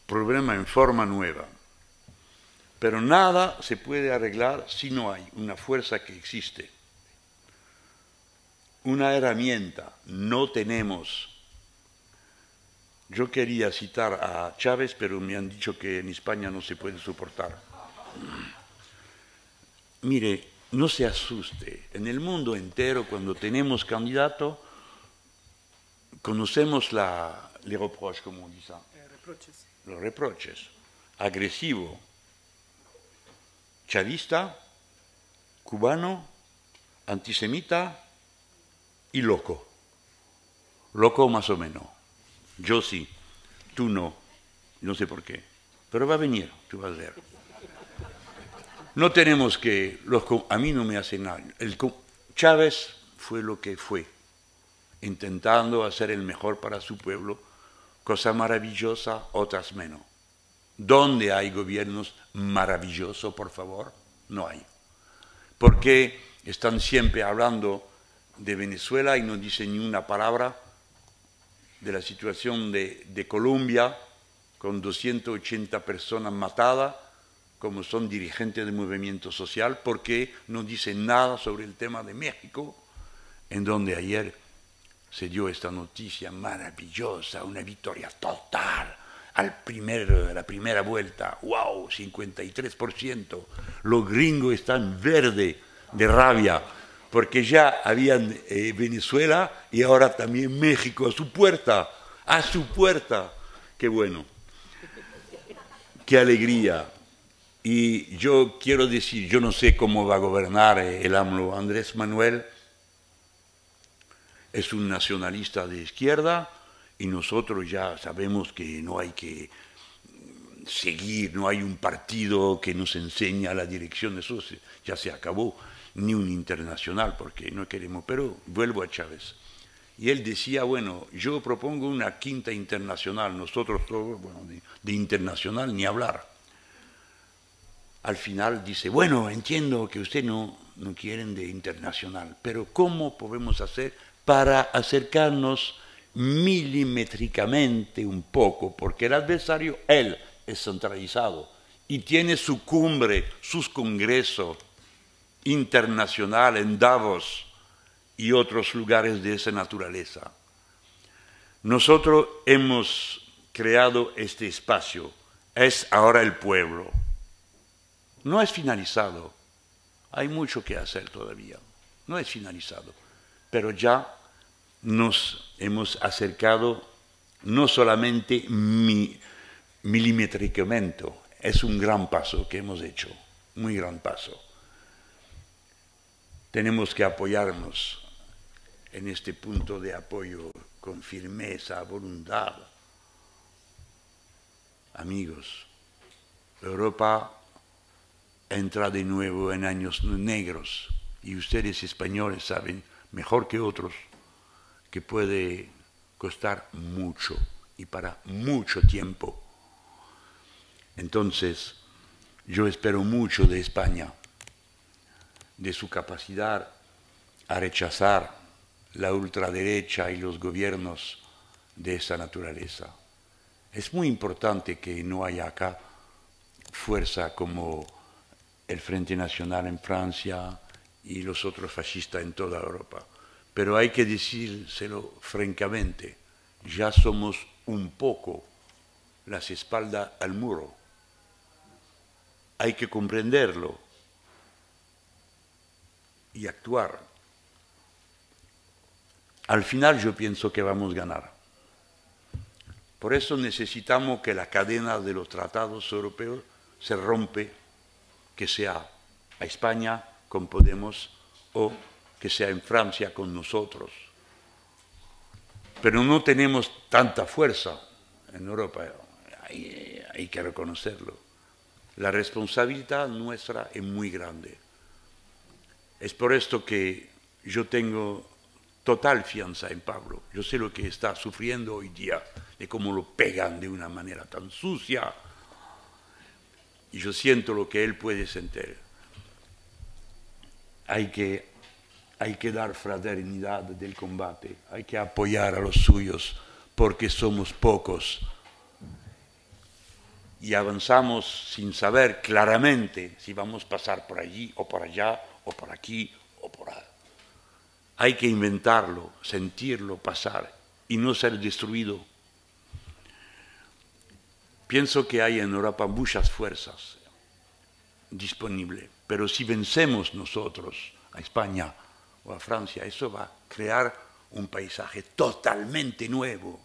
problema en forma nueva. Pero nada se puede arreglar si no hay una fuerza que existe. Una herramienta. No tenemos. Yo quería citar a Chávez, pero me han dicho que en España no se puede soportar. Mire, no se asuste. En el mundo entero, cuando tenemos candidato, conocemos les reproches, como dicen. Reproches. Los reproches. Agresivo, chavista, cubano, antisemita y loco. Loco más o menos. Yo sí, tú no sé por qué. Pero va a venir, tú vas a ver. No tenemos que, a mí no me hace nada. Chávez fue lo que fue, intentando hacer el mejor para su pueblo, cosa maravillosa, otras menos. ¿Dónde hay gobiernos maravillosos, por favor? No hay. Porque están siempre hablando de Venezuela y no dicen ni una palabra de la situación de Colombia, con 280 personas matadas, como son dirigentes del movimiento social, porque no dicen nada sobre el tema de México, en donde ayer se dio esta noticia maravillosa, una victoria total, la primera vuelta, wow, 53%, los gringos están verdes de rabia, porque ya habían Venezuela y ahora también México a su puerta, qué bueno, qué alegría. Y yo quiero decir, yo no sé cómo va a gobernar el AMLO. Andrés Manuel es un nacionalista de izquierda y nosotros ya sabemos que no hay que seguir, no hay un partido que nos enseña la dirección, eso ya se acabó, ni un internacional, porque no queremos, pero vuelvo a Chávez. Y él decía, bueno, yo propongo una quinta internacional, nosotros todos, bueno, de internacional ni hablar. Al final dice, bueno, entiendo que ustedes no quieren de internacional, pero ¿cómo podemos hacer para acercarnos milimétricamente un poco? Porque el adversario, él, es centralizado y tiene su cumbre, sus congresos internacionales en Davos y otros lugares de esa naturaleza. Nosotros hemos creado este espacio, es ahora el pueblo. No es finalizado, hay mucho que hacer todavía, no es finalizado, pero ya nos hemos acercado no solamente milimétricamente, es un gran paso que hemos hecho, muy gran paso. Tenemos que apoyarnos en este punto de apoyo con firmeza, voluntad. Amigos, Europa entra de nuevo en años negros y ustedes españoles saben mejor que otros que puede costar mucho y para mucho tiempo. Entonces, yo espero mucho de España, de su capacidad a rechazar la ultraderecha y los gobiernos de esa naturaleza. Es muy importante que no haya acá fuerza como el Frente Nacional en Francia y los otros fascistas en toda Europa. Pero hay que decírselo francamente, ya somos un poco las espaldas al muro. Hay que comprenderlo y actuar. Al final yo pienso que vamos a ganar. Por eso necesitamos que la cadena de los tratados europeos se rompe, que sea a España con Podemos o que sea en Francia con nosotros. Pero no tenemos tanta fuerza en Europa, hay que reconocerlo. La responsabilidad nuestra es muy grande. Es por esto que yo tengo total fianza en Pablo. Yo sé lo que está sufriendo hoy día. de cómo lo pegan de una manera tan sucia. Y yo siento lo que él puede sentir. Hay que dar fraternidad del combate, hay que apoyar a los suyos, porque somos pocos. Y avanzamos sin saber claramente si vamos a pasar por allí o por allá, o por aquí o por allá. Hay que inventarlo, sentirlo pasar y no ser destruido. Pienso que hay en Europa muchas fuerzas disponibles, pero si vencemos nosotros a España o a Francia, eso va a crear un paisaje totalmente nuevo.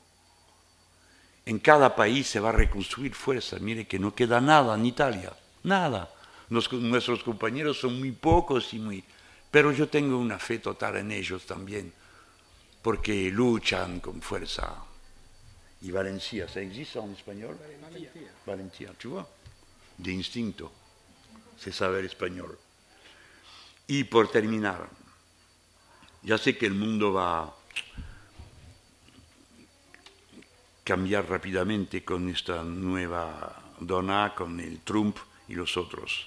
En cada país se va a reconstruir fuerza. Mire que no queda nada en Italia, nada. Nuestros compañeros son muy pocos pero yo tengo una fe total en ellos también, porque luchan con fuerza. Y valentía, ¿se existe en español? Valentía, ¿tú ves? De instinto, se sabe el español. Y por terminar, ya sé que el mundo va a cambiar rápidamente con esta nueva dona, con el Trump y los otros.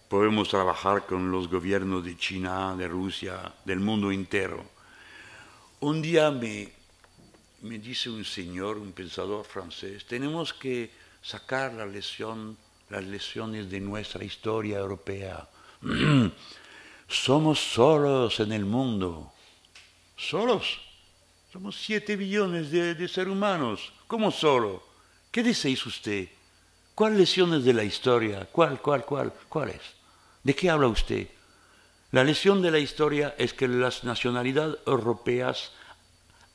Podemos trabajar con los gobiernos de China, de Rusia, del mundo entero. Un día me dice un señor, un pensador francés, tenemos que sacar las lecciones de nuestra historia europea. Somos solos en el mundo. ¿Solos? Somos 7 billones de seres humanos. ¿Cómo solo? ¿Qué decís usted? ¿Cuáles lecciones de la historia? ¿Cuál es? ¿De qué habla usted? La lección de la historia es que las nacionalidades europeas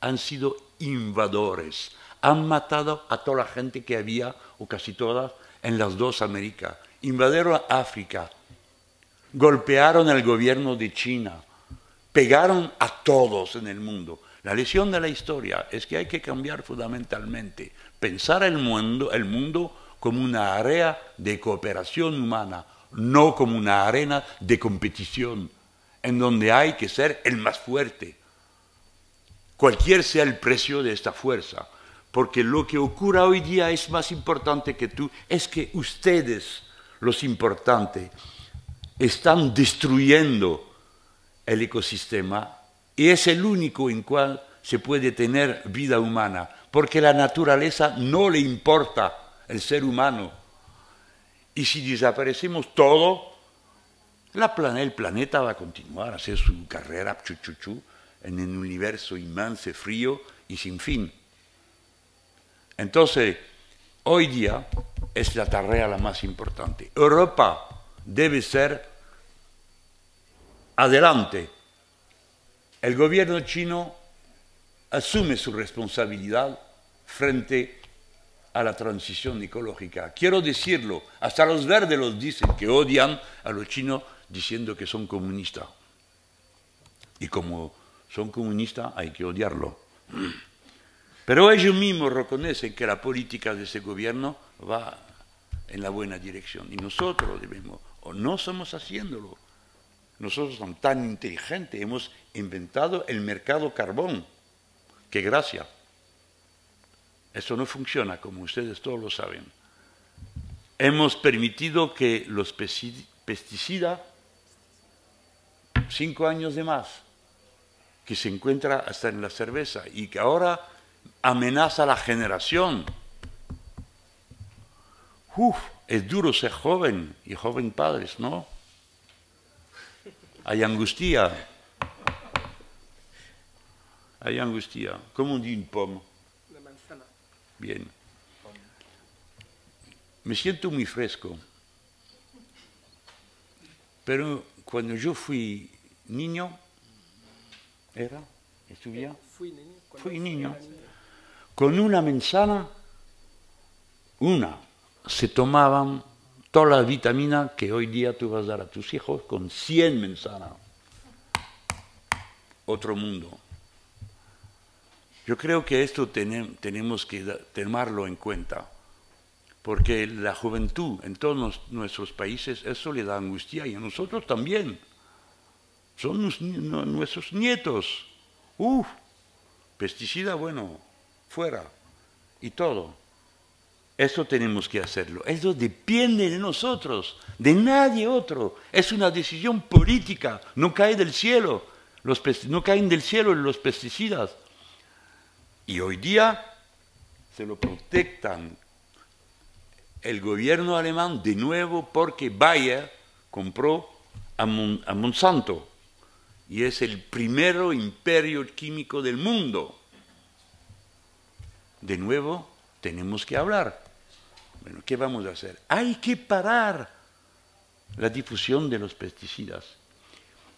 han sido invasores. Han matado a toda la gente que había, o casi todas, en las dos Américas. Invadieron África. Golpearon al gobierno de China. Pegaron a todos en el mundo. La lección de la historia es que hay que cambiar fundamentalmente. Pensar el mundo como una área de cooperación humana, no como una arena de competición, en donde hay que ser el más fuerte. Cualquier sea el precio de esta fuerza, porque lo que ocurre hoy día es más importante que tú, es que ustedes, los importantes, están destruyendo el ecosistema y es el único en cual se puede tener vida humana, porque la naturaleza no le importa el ser humano. Y si desaparecemos todo, el planeta va a continuar a hacer su carrera en un universo inmenso, frío y sin fin. Entonces, hoy día es la tarea la más importante. Europa debe ser adelante. El gobierno chino asume su responsabilidad frente a la transición ecológica. Quiero decirlo, hasta los verdes los dicen que odian a los chinos diciendo que son comunistas. Y como son comunistas hay que odiarlo. Pero ellos mismos reconocen que la política de ese gobierno va en la buena dirección. Y nosotros debemos, o no estamos haciéndolo. Nosotros somos tan inteligentes, hemos inventado el mercado carbón. ¡Qué gracia! Eso no funciona, como ustedes todos lo saben. Hemos permitido que los pesticidas, 5 años de más, que se encuentra hasta en la cerveza y que ahora amenaza la generación. Es duro ser joven y joven padres, ¿no? Hay angustia. Hay angustia. ¿Cómo dit une pomme? La manzana. Bien. Me siento muy fresco. Pero cuando yo fui niño, Fui niño. Con una manzana, se tomaban toda la vitamina que hoy día tú vas a dar a tus hijos con 100 manzanas. Otro mundo. Yo creo que esto tenemos que tomarlo en cuenta, porque la juventud en todos nuestros países, eso le da angustia y a nosotros también. Son nuestros nietos. Pesticida, bueno, fuera. Y todo. Eso tenemos que hacerlo. Eso depende de nosotros, de nadie otro. Es una decisión política, no cae del cielo. No caen del cielo los pesticidas. Y hoy día se lo protectan el gobierno alemán de nuevo porque Bayer compró a Monsanto y es el primero imperio químico del mundo. De nuevo tenemos que hablar. Bueno, ¿qué vamos a hacer? Hay que parar la difusión de los pesticidas.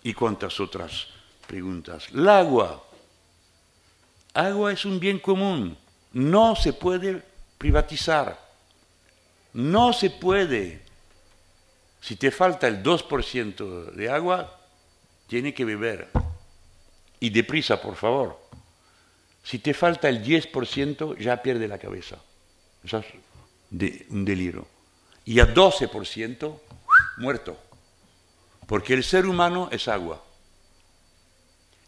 ¿Y cuántas otras preguntas? El agua. Agua es un bien común. No se puede privatizar. No se puede. Si te falta el 2% de agua, tiene que beber. Y deprisa, por favor. Si te falta el 10%, ya pierde la cabeza. Eso es un delirio. Y a 12%, muerto. Porque el ser humano es agua.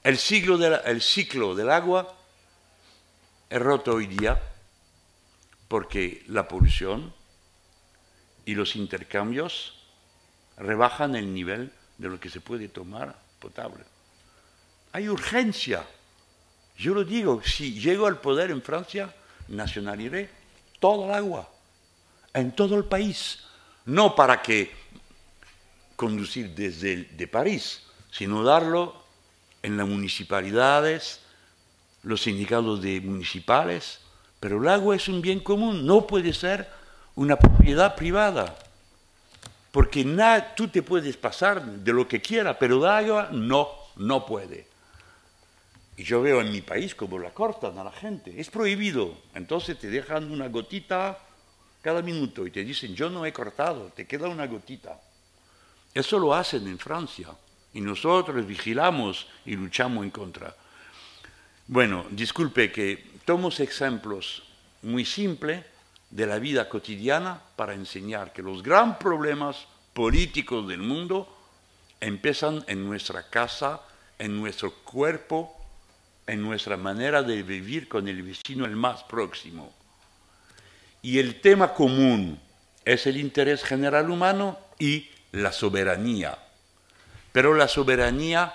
El ciclo del agua es roto hoy día porque la polución y los intercambios rebajan el nivel de lo que se puede tomar potable. Hay urgencia. Yo lo digo, si llego al poder en Francia, nacionalizaré todo el agua, en todo el país. No para que conducir desde de París, sino darlo en las municipalidades, los sindicatos municipales. Pero el agua es un bien común, no puede ser una propiedad privada. Porque tú te puedes pasar de lo que quieras, pero el agua no puede. Y yo veo en mi país cómo la cortan a la gente. Es prohibido. Entonces te dejan una gotita cada minuto y te dicen, yo no he cortado, te queda una gotita. Eso lo hacen en Francia. Y nosotros vigilamos y luchamos en contra. Bueno, disculpe que tomo ejemplos muy simples de la vida cotidiana para enseñar que los grandes problemas políticos del mundo empiezan en nuestra casa, en nuestro cuerpo, en nuestra manera de vivir con el vecino el más próximo. Y el tema común es el interés general humano y la soberanía. Pero la soberanía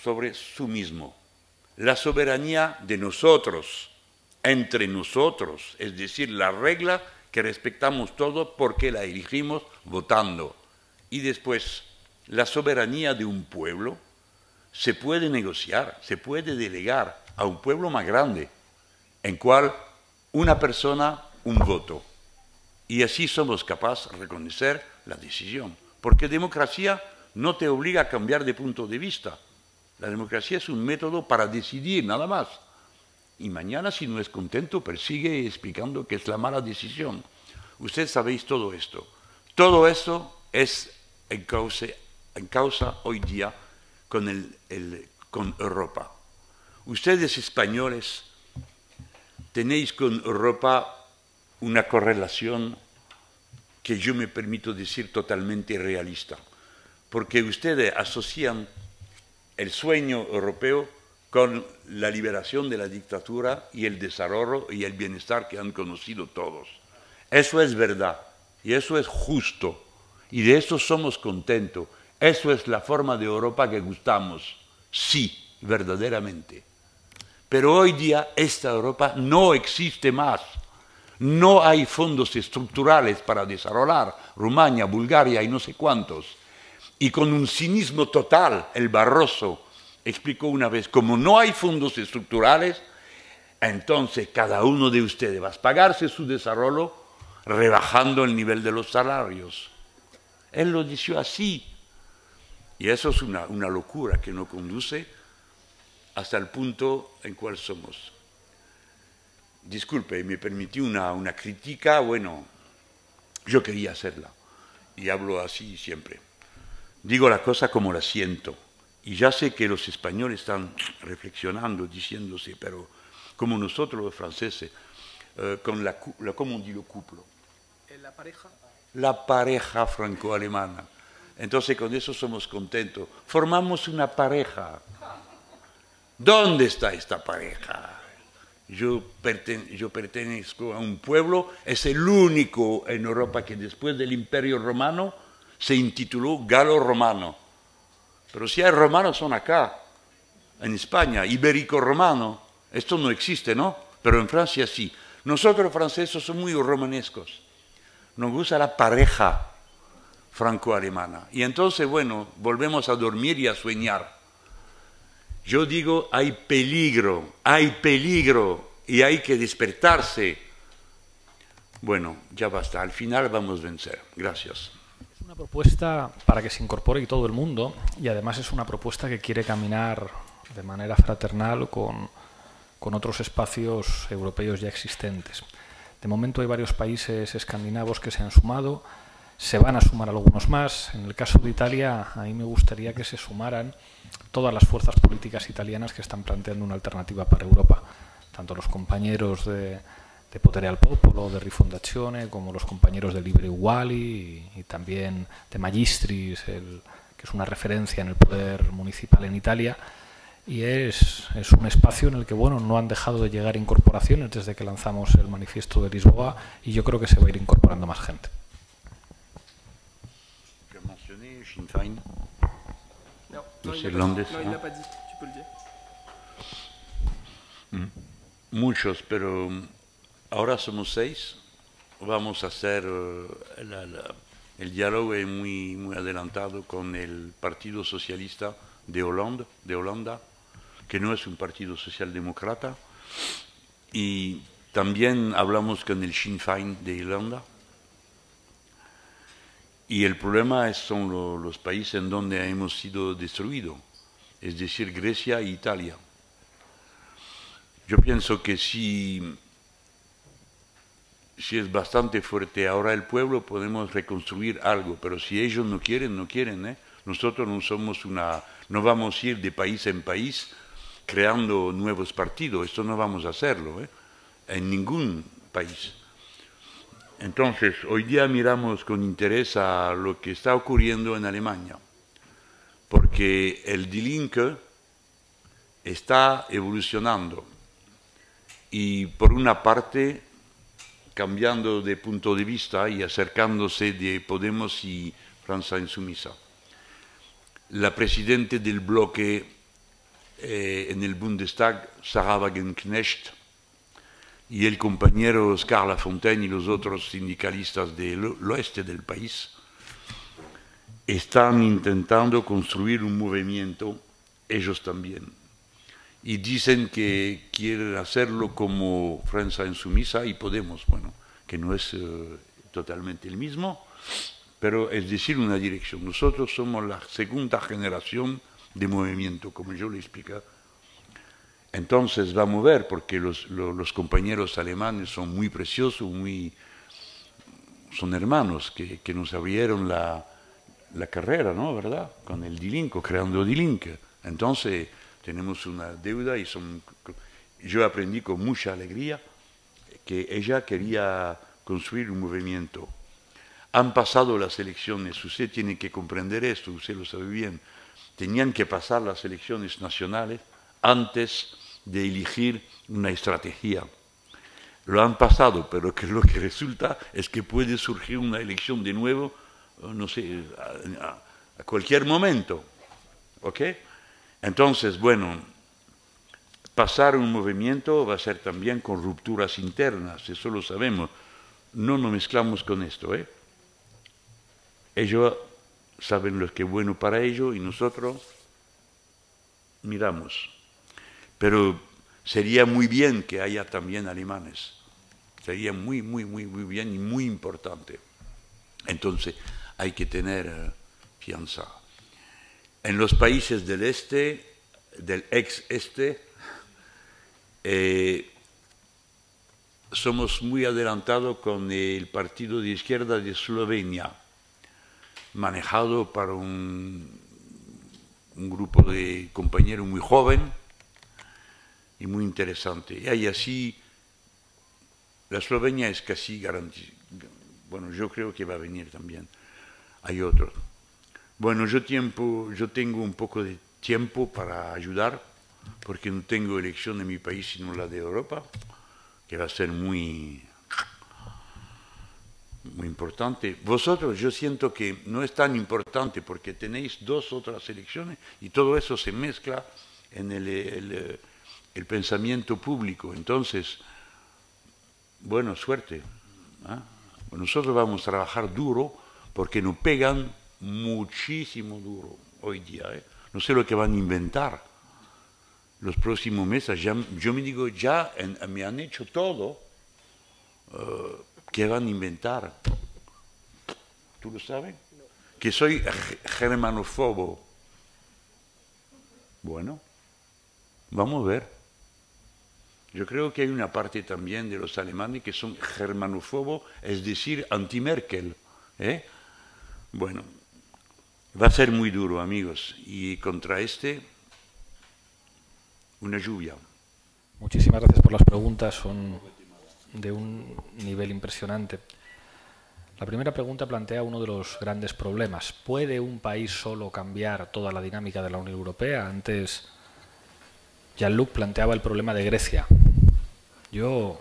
sobre su mismo. La soberanía de nosotros, entre nosotros, es decir, la regla que respetamos todos porque la elegimos votando. Y después, la soberanía de un pueblo se puede negociar, se puede delegar a un pueblo más grande, en cual una persona, un voto. Y así somos capaces de reconocer la decisión. Porque democracia no te obliga a cambiar de punto de vista. La democracia es un método para decidir, nada más. Y mañana, si no es contento, persigue explicando que es la mala decisión. Ustedes sabéis todo esto. Todo esto es en causa hoy día con Europa. Ustedes españoles tenéis con Europa una correlación que yo me permito decir totalmente realista, porque ustedes asocian el sueño europeo con la liberación de la dictadura y el desarrollo y el bienestar que han conocido todos. Eso es verdad y eso es justo y de eso somos contentos. Eso es la forma de Europa que gustamos, sí, verdaderamente. Pero hoy día esta Europa no existe más. No hay fondos estructurales para desarrollar Rumania, Bulgaria y no sé cuántos. Y con un cinismo total, el Barroso explicó una vez, como no hay fondos estructurales, entonces cada uno de ustedes va a pagarse su desarrollo rebajando el nivel de los salarios. Él lo dijo así. Y eso es una locura que nos conduce hasta el punto en cual somos. Disculpe, me permití una crítica, bueno, yo quería hacerla, y hablo así siempre. Digo la cosa como la siento, y ya sé que los españoles están reflexionando, diciéndose, pero como nosotros los franceses, con ¿cómo on dit le couple? La pareja. La pareja franco-alemana. Entonces con eso somos contentos. Formamos una pareja. ¿Dónde está esta pareja? Yo pertenezco a un pueblo, es el único en Europa que después del Imperio Romano se intituló galo-romano. Pero si hay romanos son acá, en España, ibérico-romano. Esto no existe, ¿no? Pero en Francia sí. Nosotros franceses somos muy romanescos. Nos gusta la pareja franco-alemana. Y entonces, bueno, volvemos a dormir y a soñar. Yo digo, hay peligro y hay que despertarse. Bueno, ya basta, al final vamos a vencer. Gracias. Es una propuesta para que se incorpore todo el mundo y además es una propuesta que quiere caminar de manera fraternal con otros espacios europeos ya existentes. De momento hay varios países escandinavos que se han sumado, se van a sumar algunos más. En el caso de Italia, a mí me gustaría que se sumaran todas las fuerzas políticas italianas que están planteando una alternativa para Europa, tanto los compañeros de Potere al Popolo, de Rifondazione, como los compañeros de Libre Uguali y también de Magistris, que es una referencia en el poder municipal en Italia. Y es un espacio en el que, bueno, no han dejado de llegar incorporaciones desde que lanzamos el manifiesto de Lisboa y yo creo que se va a ir incorporando más gente. Sinn Féin. No, Los il irlandeses, ne ¿no? l'a pas dit, tu peux le dire. Muchos, pero ahora somos 6. Vamos a hacer el diálogo muy adelantado con el Partido Socialista de Holanda, que no es un partido socialdemócrata, y también hablamos con el Sinn Féin de Irlanda. Y el problema son los países en donde hemos sido destruidos, es decir, Grecia e Italia. Yo pienso que si es bastante fuerte ahora el pueblo, podemos reconstruir algo, pero si ellos no quieren, no quieren, ¿eh? Nosotros no vamos a ir de país en país creando nuevos partidos, esto no vamos a hacerlo, ¿eh? En ningún país. Entonces, hoy día miramos con interés a lo que está ocurriendo en Alemania, porque el Die Linke está evolucionando y por una parte cambiando de punto de vista y acercándose de Podemos y Francia Insumisa. La presidenta del bloque en el Bundestag, Sarah Wagenknecht, y el compañero Oscar Lafontaine y los otros sindicalistas del oeste del país están intentando construir un movimiento, ellos también, y dicen que quieren hacerlo como Francia Insumisa y Podemos, bueno, que no es totalmente el mismo, pero es decir, una dirección. Nosotros somos la segunda generación de movimiento, como yo le expliqué. Entonces vamos a ver, porque los compañeros alemanes son muy preciosos, son hermanos que nos abrieron la carrera, ¿no? ¿Verdad? Con el Die Linke, creando Die Linke. Entonces tenemos una deuda y yo aprendí con mucha alegría que ella quería construir un movimiento. Han pasado las elecciones, usted tiene que comprender esto, usted lo sabe bien. Tenían que pasar las elecciones nacionales antes de elegir una estrategia. Lo han pasado, pero que lo que resulta es que puede surgir una elección de nuevo, no sé, a cualquier momento. ¿Ok? Entonces, bueno, pasar un movimiento va a ser también con rupturas internas, eso lo sabemos. No nos mezclamos con esto, ¿eh? Ellos saben lo que es bueno para ellos y nosotros miramos. Pero sería muy bien que haya también alemanes. Sería muy bien y muy importante. Entonces hay que tener fianza. En los países del este, del ex-este, somos muy adelantados con el partido de izquierda de Eslovenia, manejado por un grupo de compañeros muy joven y muy interesante. Y así, la Eslovenia es casi garantizada. Bueno, yo creo que va a venir también. Hay otros. Bueno, yo tengo un poco de tiempo para ayudar porque no tengo elección en mi país sino la de Europa, que va a ser muy importante. Vosotros, yo siento que no es tan importante porque tenéis 2 otras elecciones y todo eso se mezcla en el pensamiento público. Entonces, bueno, suerte. ¿Ah? Nosotros vamos a trabajar duro porque nos pegan muchísimo duro hoy día. No sé lo que van a inventar los próximos meses. Ya, yo me digo, ya me han hecho todo. ¿Qué van a inventar? ¿Tú lo sabes? No. Que soy germanofobo. Bueno, vamos a ver. Yo creo que hay una parte también de los alemanes que son germanófobos, es decir, anti-Merkel. Bueno, va a ser muy duro, amigos, y contra una lluvia. Muchísimas gracias por las preguntas, son de un nivel impresionante. La primera pregunta plantea uno de los grandes problemas. ¿Puede un país solo cambiar toda la dinámica de la Unión Europea? Antes Jean-Luc planteaba el problema de Grecia. Yo,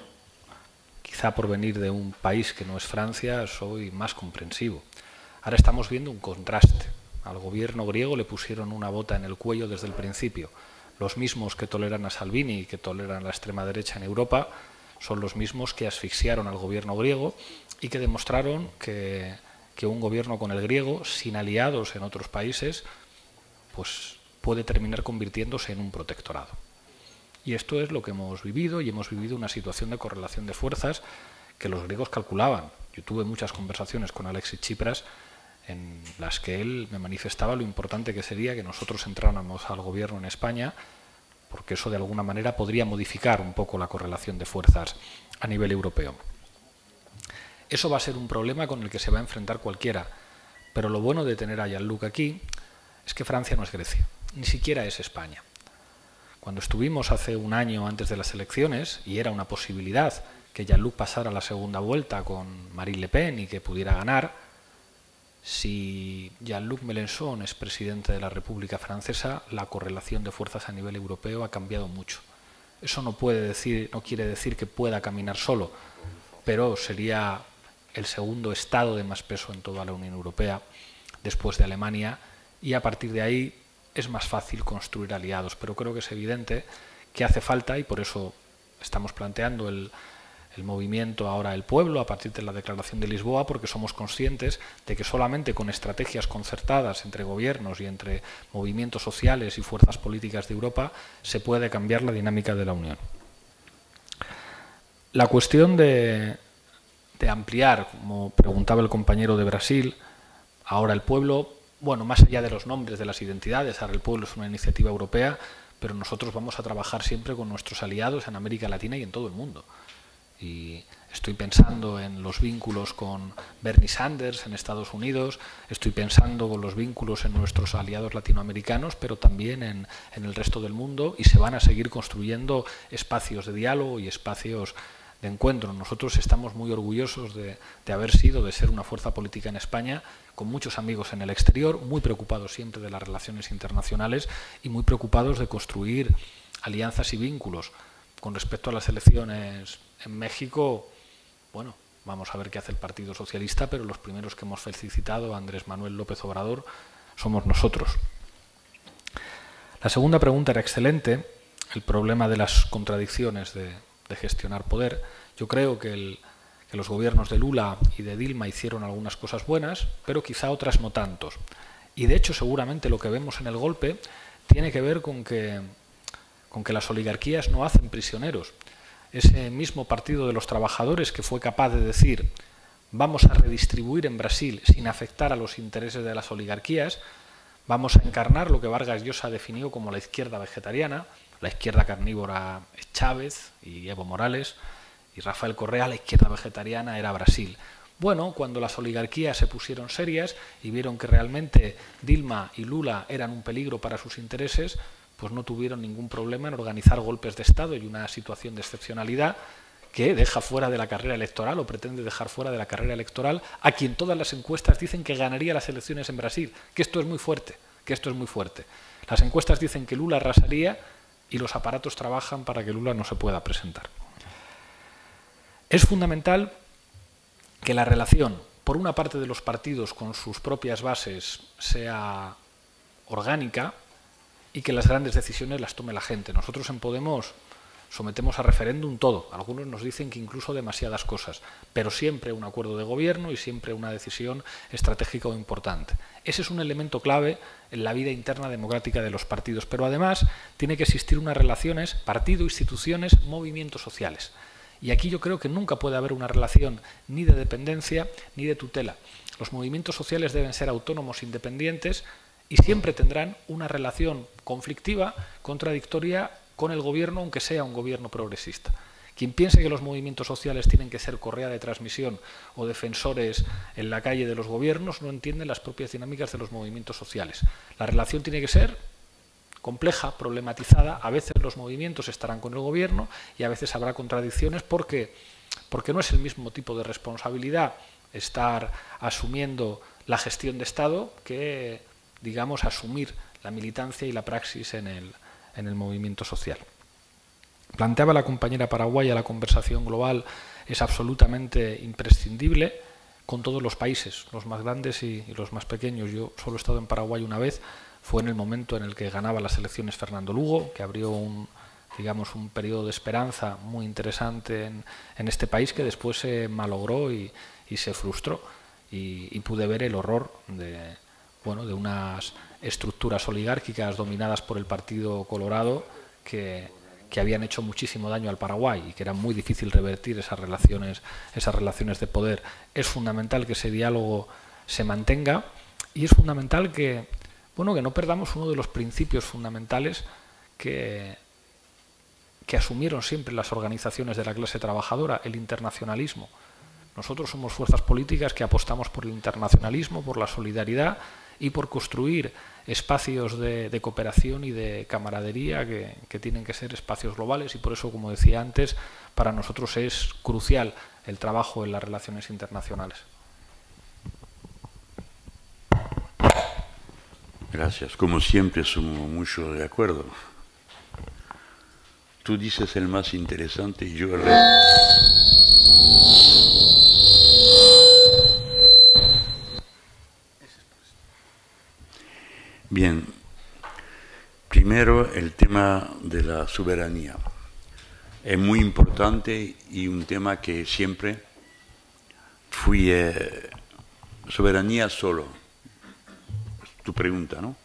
quizá por venir de un país que no es Francia, soy más comprensivo. Ahora estamos viendo un contraste. Al gobierno griego le pusieron una bota en el cuello desde el principio. Los mismos que toleran a Salvini y que toleran a la extrema derecha en Europa son los mismos que asfixiaron al gobierno griego y que demostraron que un gobierno con el griego, sin aliados en otros países, pues puede terminar convirtiéndose en un protectorado. Y esto es lo que hemos vivido, y hemos vivido una situación de correlación de fuerzas que los griegos calculaban. Yo tuve muchas conversaciones con Alexis Tsipras en las que él me manifestaba lo importante que sería que nosotros entráramos al gobierno en España, porque eso de alguna manera podría modificar un poco la correlación de fuerzas a nivel europeo. Eso va a ser un problema con el que se va a enfrentar cualquiera, pero lo bueno de tener a Jean-Luc aquí es que Francia no es Grecia, ni siquiera es España. Cuando estuvimos hace un año antes de las elecciones, y era una posibilidad que Jean-Luc pasara a la segunda vuelta con Marine Le Pen y que pudiera ganar, si Jean-Luc Mélenchon es presidente de la República Francesa, la correlación de fuerzas a nivel europeo ha cambiado mucho. Eso no quiere decir que pueda caminar solo, pero sería el segundo estado de más peso en toda la Unión Europea, después de Alemania, y a partir de ahí es más fácil construir aliados. Pero creo que es evidente que hace falta, y por eso estamos planteando el movimiento ahora del pueblo a partir de la Declaración de Lisboa, porque somos conscientes de que solamente con estrategias concertadas entre gobiernos y entre movimientos sociales y fuerzas políticas de Europa se puede cambiar la dinámica de la Unión. La cuestión de ampliar, como preguntaba el compañero de Brasil, ahora el pueblo, bueno, más allá de los nombres de las identidades, ahora el pueblo es una iniciativa europea, pero nosotros vamos a trabajar siempre con nuestros aliados en América Latina y en todo el mundo. Y estoy pensando en los vínculos con Bernie Sanders en Estados Unidos, estoy pensando con los vínculos en nuestros aliados latinoamericanos, pero también en el resto del mundo, y se van a seguir construyendo espacios de diálogo y espacios de encuentro. Nosotros estamos muy orgullosos de ser una fuerza política en España, con muchos amigos en el exterior, muy preocupados siempre de las relaciones internacionales y muy preocupados de construir alianzas y vínculos. Con respecto a las elecciones en México, bueno, vamos a ver qué hace el Partido Socialista, pero los primeros que hemos felicitado a Andrés Manuel López Obrador somos nosotros. La segunda pregunta era excelente, el problema de las contradicciones de gestionar poder. Yo creo que los gobiernos de Lula y de Dilma hicieron algunas cosas buenas, pero quizá otras no tantos. Y de hecho seguramente lo que vemos en el golpe tiene que ver con que las oligarquías no hacen prisioneros. Ese mismo Partido de los Trabajadores que fue capaz de decir vamos a redistribuir en Brasil sin afectar a los intereses de las oligarquías, vamos a encarnar lo que Vargas Llosa definió como la izquierda vegetariana, la izquierda carnívora es Chávez y Evo Morales, y Rafael Correa, la izquierda vegetariana era Brasil. Bueno, cuando las oligarquías se pusieron serias y vieron que realmente Dilma y Lula eran un peligro para sus intereses, pues no tuvieron ningún problema en organizar golpes de Estado y una situación de excepcionalidad que deja fuera de la carrera electoral o pretende dejar fuera de la carrera electoral a quien todas las encuestas dicen que ganaría las elecciones en Brasil, que esto es muy fuerte, Las encuestas dicen que Lula arrasaría, y los aparatos trabajan para que Lula no se pueda presentar. Es fundamental que la relación, por una parte de los partidos con sus propias bases, sea orgánica y que las grandes decisiones las tome la gente. Nosotros en Podemos sometemos a referéndum todo. Algunos nos dicen que incluso demasiadas cosas, pero siempre un acuerdo de gobierno y siempre una decisión estratégica o importante. Ese es un elemento clave en la vida interna democrática de los partidos, pero además tiene que existir unas relaciones partido, instituciones, movimientos sociales. Y aquí yo creo que nunca puede haber una relación ni de dependencia ni de tutela. Los movimientos sociales deben ser autónomos, independientes y siempre tendrán una relación conflictiva, contradictoria con el gobierno, aunque sea un gobierno progresista. Quien piense que los movimientos sociales tienen que ser correa de transmisión o defensores en la calle de los gobiernos no entiende las propias dinámicas de los movimientos sociales. La relación tiene que ser compleja, problematizada. A veces los movimientos estarán con el gobierno y a veces habrá contradicciones porque no es el mismo tipo de responsabilidad estar asumiendo la gestión de Estado que, digamos, asumir la militancia y la praxis en el movimiento social. Planteaba la compañera paraguaya, la conversación global es absolutamente imprescindible con todos los países, los más grandes y los más pequeños. Yo solo he estado en Paraguay una vez, fue en el momento en el que ganaba las elecciones Fernando Lugo, que abrió un periodo de esperanza muy interesante en este país que después se malogró y se frustró. Y pude ver el horror de unas estructuras oligárquicas dominadas por el Partido Colorado que habían hecho muchísimo daño al Paraguay y que era muy difícil revertir esas relaciones de poder. Es fundamental que ese diálogo se mantenga y es fundamental que no perdamos uno de los principios fundamentales que asumieron siempre las organizaciones de la clase trabajadora, el internacionalismo. Nosotros somos fuerzas políticas que apostamos por el internacionalismo, por la solidaridad y por construir espacios de cooperación y de camaradería que tienen que ser espacios globales y por eso, como decía antes, para nosotros es crucial el trabajo en las relaciones internacionales. Gracias. Como siempre, somos mucho de acuerdo. Tú dices el más interesante y yo el resto. Bien, primero el tema de la soberanía. Es muy importante y un tema que siempre fui soberanía solo. Tu pregunta, ¿no?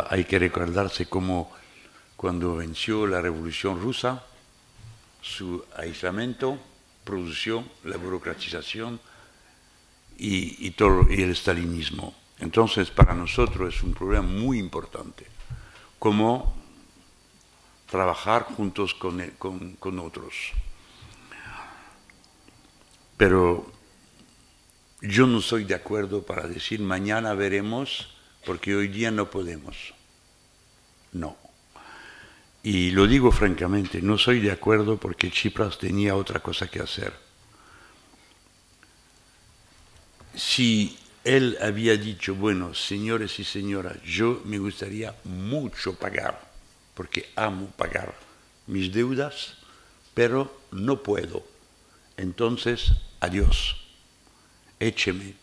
Hay que recordarse cómo cuando venció la Revolución Rusa, su aislamiento produjo la burocratización y el stalinismo. Entonces, para nosotros es un problema muy importante, cómo trabajar juntos con otros. Pero yo no soy de acuerdo para decir mañana veremos, porque hoy día no podemos. No. Y lo digo francamente, no soy de acuerdo porque Tsipras tenía otra cosa que hacer. Si él había dicho, bueno, señores y señoras, yo me gustaría mucho pagar, porque amo pagar mis deudas, pero no puedo. Entonces, adiós, écheme.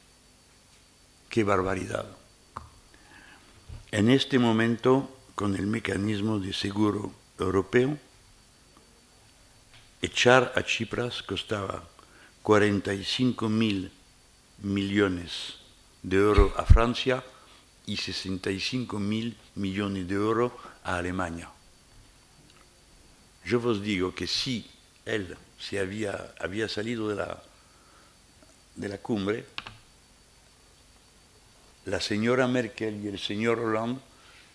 ¡Qué barbaridad! En este momento, con el mecanismo de seguro europeo, echar a Tsipras costaba 45.000 millones de euros a Francia y 65.000 millones de euros a Alemania. Yo os digo que si él había salido de la cumbre, la señora Merkel y el señor Hollande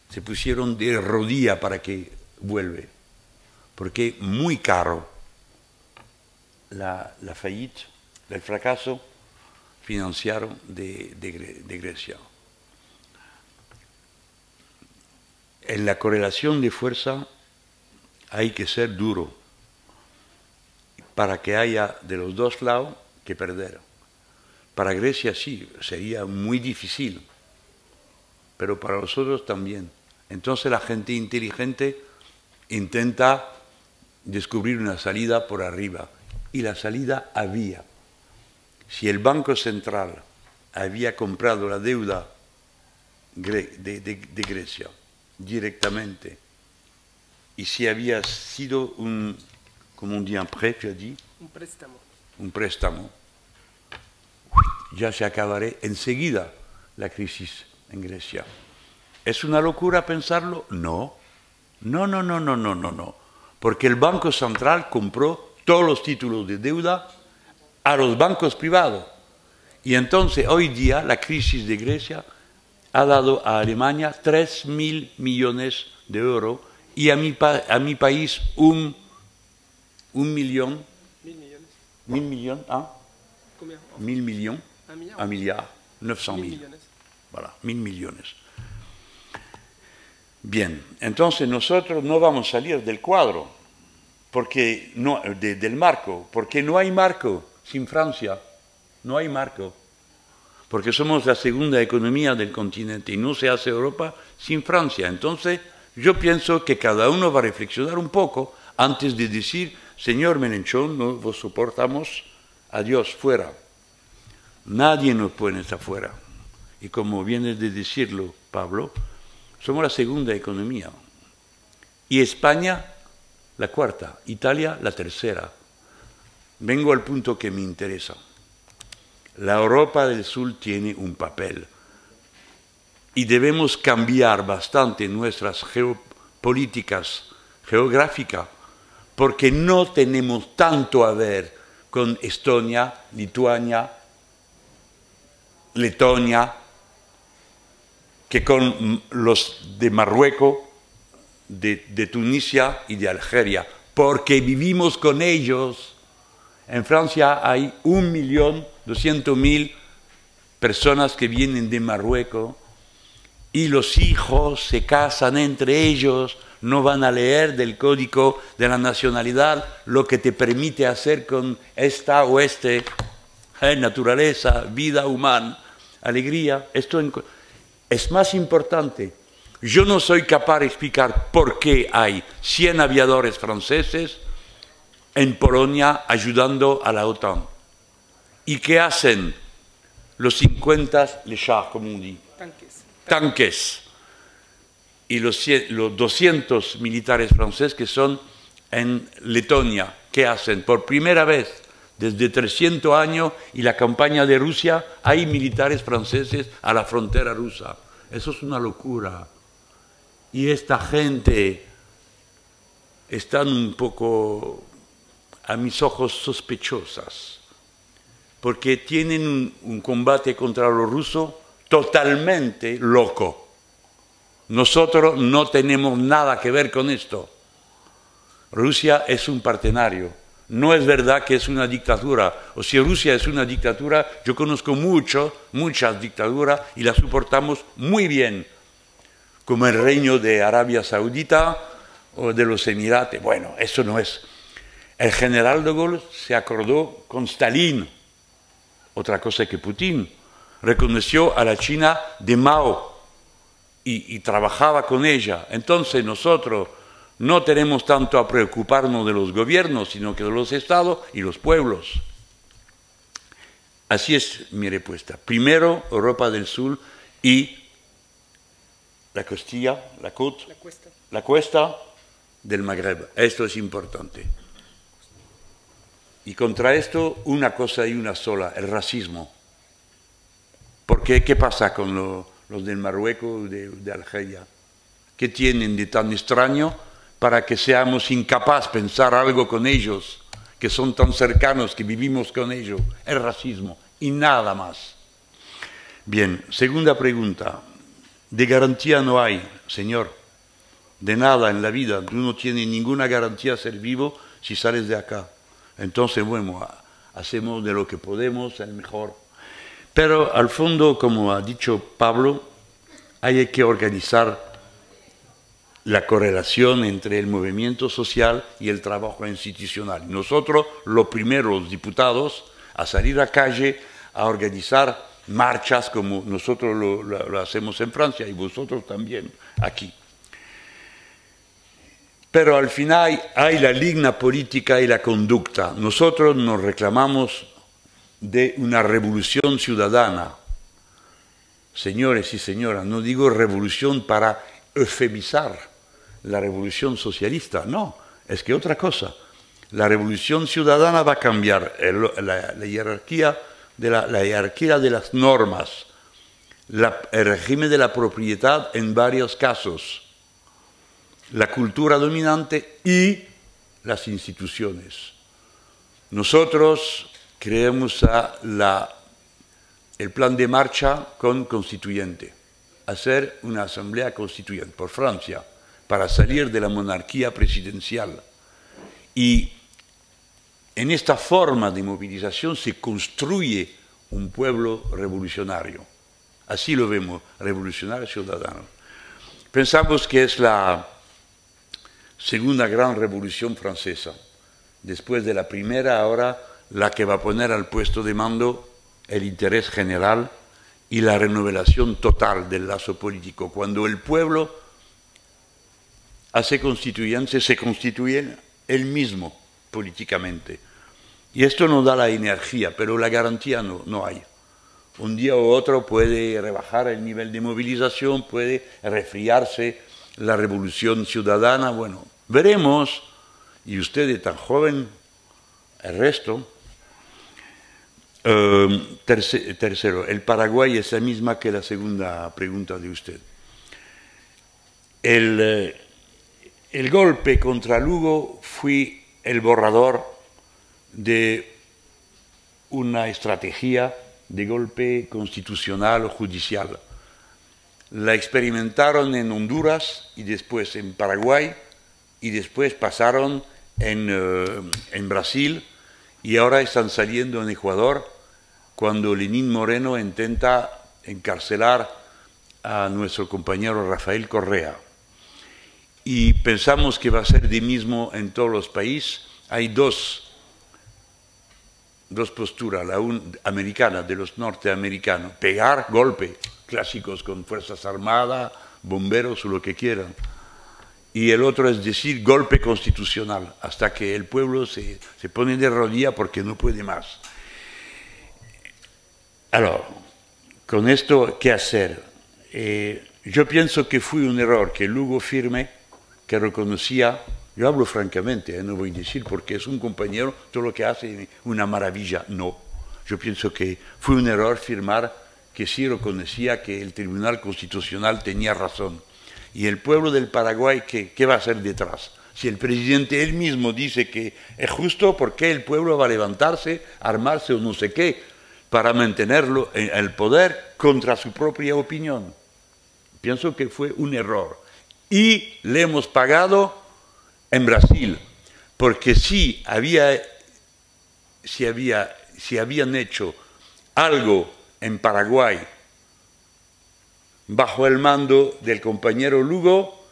se pusieron de rodillas para que vuelva, porque es muy caro la fallida, el fracaso financiero de Grecia. En la correlación de fuerza hay que ser duro para que haya de los dos lados que perder. Para Grecia sí, sería muy difícil, pero para nosotros también. Entonces la gente inteligente intenta descubrir una salida por arriba. Y la salida había. Si el Banco Central había comprado la deuda de Grecia directamente, y si había sido un, como on dit, un prêt, tu as dit? Un préstamo. Un préstamo, ya se acabará enseguida la crisis en Grecia. ¿Es una locura pensarlo? No. No. Porque el Banco Central compró todos los títulos de deuda a los bancos privados. Y entonces hoy día la crisis de Grecia ha dado a Alemania 3.000 millones de euros y a mi país un millón. 1000 millones. 1.000 millones, ¿ah? Combien? 1.000 millions, Un milliard. 1 milliard, 900 1000 mil. millones. Voilà, 1.000 millones. Bien, entonces nosotros no vamos a salir del cuadro, porque no, del marco, porque no hay marco sin Francia, no hay marco, porque somos la segunda economía del continente y no se hace Europa sin Francia. Entonces yo pienso que cada uno va a reflexionar un poco antes de decir, señor Melenchón, no vos soportamos, adiós, fuera. Nadie nos puede estar fuera. Y como viene de decirlo Pablo, somos la segunda economía. Y España, la cuarta. Italia, la tercera. Vengo al punto que me interesa. La Europa del Sur tiene un papel. Y debemos cambiar bastante nuestras geopolíticas geográficas, porque no tenemos tanto a ver con Estonia, Lituania, Letonia, que con los de Marruecos, de Tunisia y de Algeria, porque vivimos con ellos. En Francia hay 1.200.000 personas que vienen de Marruecos y los hijos se casan entre ellos, no van a leer del código de la nacionalidad lo que te permite hacer con esta o naturaleza, vida humana, alegría. Esto es más importante. Yo no soy capaz de explicar por qué hay 100 aviadores franceses en Polonia ayudando a la OTAN. ¿Y qué hacen los 50 les chars, como on dit? Tanques. Y los 200 militares franceses que son en Letonia, ¿qué hacen? Por primera vez desde 300 años y la campaña de Rusia, hay militares franceses a la frontera rusa. Eso es una locura. Y esta gente están un poco, a mis ojos, sospechosas, porque tienen un combate contra los rusos totalmente loco. Nosotros no tenemos nada que ver con esto. Rusia es un partenario. No es verdad que es una dictadura. O si Rusia es una dictadura, yo conozco muchas dictaduras y las soportamos muy bien, como el reino de Arabia Saudita o de los Emiratos. Bueno, eso no es. El general de Gaulle se acordó con Stalin, otra cosa que Putin. Reconoció a la China de Mao y trabajaba con ella. Entonces nosotros no tenemos tanto a preocuparnos de los gobiernos, sino que de los estados y los pueblos. Así es mi respuesta. Primero, Europa del Sur y la costilla, la cuesta del Magreb. Esto es importante. Y contra esto, una cosa y una sola, el racismo. Porque, ¿qué pasa con los del Marruecos, de Algeria? ¿Qué tienen de tan extraño para que seamos incapaces de pensar algo con ellos, que son tan cercanos, que vivimos con ellos? El racismo y nada más. Bien, segunda pregunta. De garantía no hay, señor. De nada en la vida. Tú no tienes ninguna garantía de ser vivo si sales de acá. Entonces, bueno, hacemos de lo que podemos el mejor. Pero al fondo, como ha dicho Pablo, hay que organizar la correlación entre el movimiento social y el trabajo institucional. Nosotros, los primeros diputados, a salir a calle, a organizar marchas como nosotros lo hacemos en Francia y vosotros también aquí. pero al final hay la línea política y la conducta. Nosotros nos reclamamos de una revolución ciudadana. Señores y señoras, no digo revolución para eufemizar la revolución socialista, no, es que otra cosa. La revolución ciudadana va a cambiar la jerarquía de las normas, el régimen de la propiedad en varios casos, la cultura dominante y las instituciones. Nosotros creemos el plan de marcha con constituyente, hacer una asamblea constituyente por Francia para salir de la monarquía presidencial. Y en esta forma de movilización se construye un pueblo revolucionario. Así lo vemos, revolucionario ciudadano. Pensamos que es la segunda gran revolución francesa. Después de la primera, ahora la que va a poner al puesto de mando el interés general y la renovación total del lazo político. Cuando el pueblo hace constituyente, se constituye él mismo políticamente. Y esto nos da la energía, pero la garantía no hay. Un día u otro puede rebajar el nivel de movilización, puede resfriarse la revolución ciudadana. Bueno, veremos. Y usted tan joven, el resto. Tercero, el Paraguay es la misma que la segunda pregunta de usted. El golpe contra Lugo fue el borrador de una estrategia de golpe constitucional o judicial. La experimentaron en Honduras y después en Paraguay y después pasaron en Brasil y ahora están saliendo en Ecuador cuando Lenín Moreno intenta encarcelar a nuestro compañero Rafael Correa. Y pensamos que va a ser de mismo en todos los países. Hay dos posturas, la americana de los norteamericanos, pegar golpe, clásicos con fuerzas armadas, bomberos o lo que quieran. Y el otro es decir golpe constitucional, hasta que el pueblo se pone de rodillas porque no puede más. Ahora, con esto, ¿qué hacer? Yo pienso que fue un error que Lugo firme, que reconocía, yo hablo francamente, no voy a decir porque es un compañero, todo lo que hace es una maravilla, no. Yo pienso que fue un error firmar que sí reconocía que el Tribunal Constitucional tenía razón. Y el pueblo del Paraguay, ¿qué va a hacer detrás? Si el presidente él mismo dice que es justo, ¿por qué el pueblo va a levantarse, armarse o no sé qué, para mantenerlo en el poder contra su propia opinión? Pienso que fue un error. Y le hemos pagado en Brasil, porque si habían hecho algo en Paraguay bajo el mando del compañero Lugo,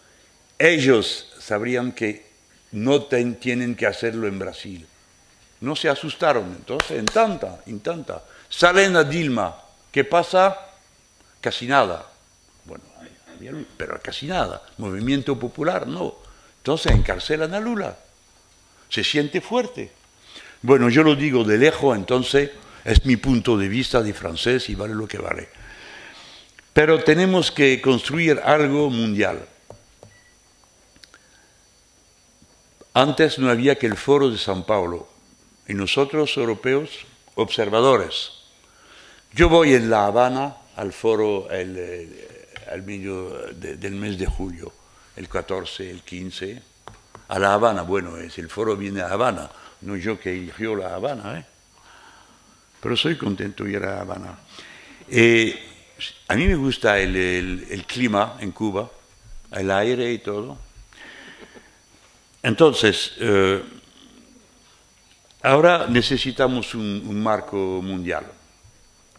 ellos sabrían que no tienen que hacerlo en Brasil. No se asustaron, entonces en tanta. Salen a Dilma, ¿qué pasa? Casi nada. Bueno, pero casi nada. Movimiento Popular, no. Entonces encarcelan a Lula. Se siente fuerte. Bueno, yo lo digo de lejos, entonces es mi punto de vista de francés y vale lo que vale. Pero tenemos que construir algo mundial. Antes no había que el Foro de San Paulo, y nosotros, europeos, observadores. Yo voy en La Habana al foro al medio del mes de julio, el 14, el 15, a La Habana. Bueno, el foro viene a Habana, no yo que eligió La Habana, pero soy contento de ir a La Habana. A mí me gusta el clima en Cuba, el aire y todo. Entonces, ahora necesitamos un marco mundial.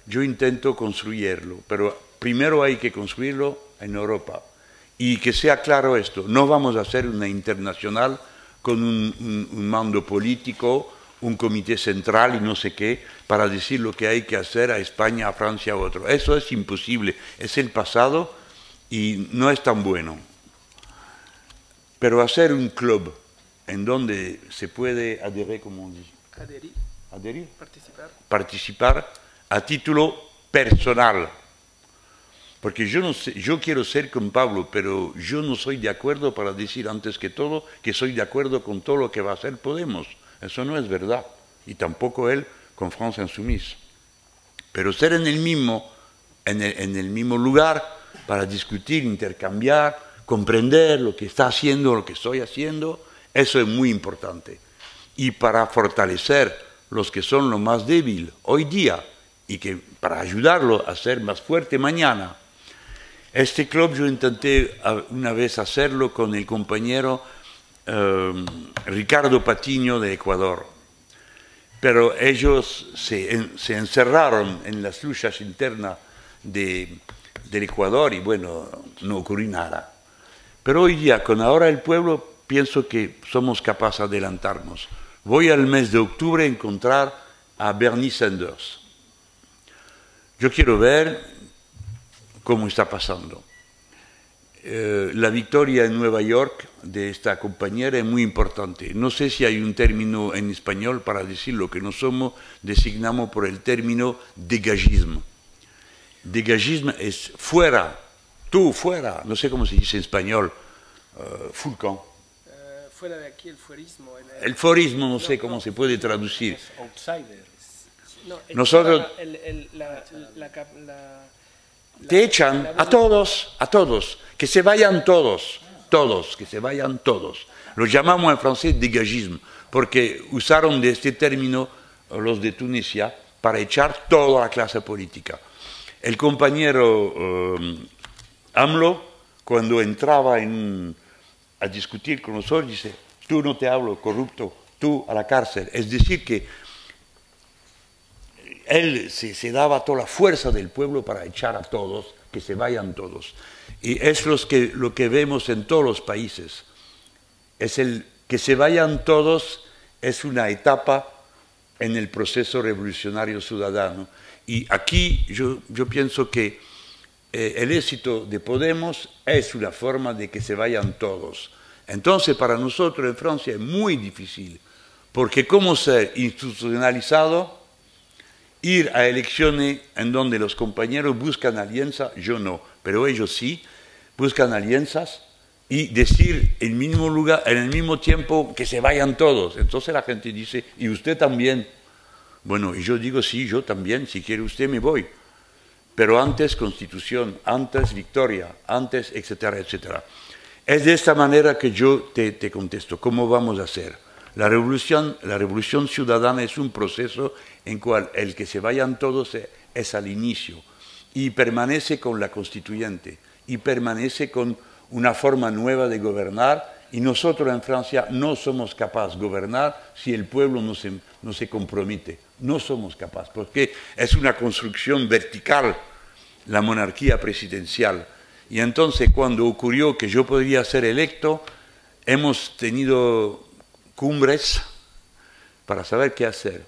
Yo intento construirlo, pero primero hay que construirlo en Europa. Y que sea claro esto, no vamos a hacer una internacional con un mando político, un comité central y no sé qué, para decir lo que hay que hacer a España, a Francia, a otro. Eso es imposible, es el pasado y no es tan bueno. pero hacer un club en donde se puede adherir, como dice, Adherir, participar a título personal. Porque yo, no sé, yo quiero ser con Pablo, pero yo no soy de acuerdo para decir antes que todo que soy de acuerdo con todo lo que va a hacer Podemos. Eso no es verdad. Y tampoco él con France Insoumise. Pero ser en el mismo lugar para discutir, intercambiar, comprender lo que está haciendo, lo que estoy haciendo, eso es muy importante. Y para fortalecer los que son lo más débiles hoy día y que para ayudarlo a ser más fuerte mañana. Este club yo intenté una vez hacerlo con el compañero Ricardo Patiño de Ecuador, pero ellos se encerraron en las luchas internas del Ecuador y bueno, no ocurrió nada. Pero hoy día, con Ahora el Pueblo, pienso que somos capaces de adelantarnos. Voy al mes de octubre a encontrar a Bernie Sanders. Yo quiero ver cómo está pasando. La victoria en Nueva York de esta compañera es muy importante. No sé si hay un término en español para decir lo que no somos, designamos por el término dégagisme. Dégagisme es fuera, tú fuera, no sé cómo se dice en español, Fulcan. Fuera de aquí el fuerismo. El forismo no sé cómo se puede traducir. Outsider. No, Nosotros... Te echan a todos, que se vayan todos, que se vayan todos. Lo llamamos en francés dégagisme, porque usaron de este término los de Tunisia para echar toda la clase política. El compañero AMLO, cuando entraba a discutir con nosotros, dice, tú no te hablo, corrupto, tú a la cárcel. Es decir, que él se daba toda la fuerza del pueblo para echar a todos, que se vayan todos. Y es lo que vemos en todos los países. Es el que se vayan todos es una etapa en el proceso revolucionario ciudadano. Y aquí yo pienso que el éxito de Podemos es una forma de que se vayan todos. Entonces, para nosotros en Francia es muy difícil, porque ¿cómo ser institucionalizado? Ir a elecciones en donde los compañeros buscan alianza, yo no, pero ellos sí, buscan alianzas y decir en el mismo tiempo que se vayan todos. Entonces la gente dice, ¿y usted también? Bueno, y yo digo, sí, yo también, si quiere usted me voy. Pero antes Constitución, antes victoria, antes, etcétera, etcétera. Es de esta manera que yo te contesto, ¿cómo vamos a hacer? La revolución ciudadana es un proceso en cual el que se vayan todos es al inicio y permanece con la constituyente y permanece con una forma nueva de gobernar y nosotros en Francia no somos capaces de gobernar si el pueblo no se compromete. No somos capaces porque es una construcción vertical la monarquía presidencial. Y entonces cuando ocurrió que yo podría ser electo, hemos tenido cumbres para saber qué hacer.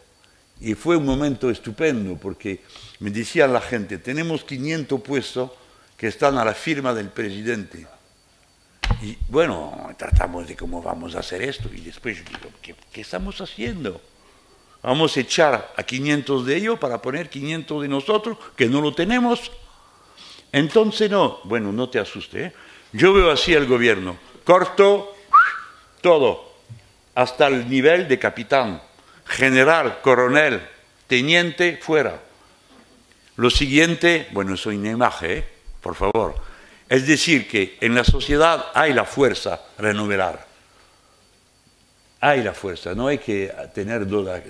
Y fue un momento estupendo porque me decía la gente, tenemos 500 puestos que están a la firma del presidente. Y bueno, tratamos de cómo vamos a hacer esto. Y después yo digo, ¿qué estamos haciendo? Vamos a echar a 500 de ellos para poner 500 de nosotros, que no lo tenemos. Entonces no, bueno, no te asustes, ¿eh? Yo veo así el gobierno, corto todo, hasta el nivel de capitán, general, coronel, teniente, fuera. Lo siguiente, bueno, eso es una imagen, por favor. Es decir, que en la sociedad hay la fuerza renovar. Hay la fuerza, no hay que tener duda.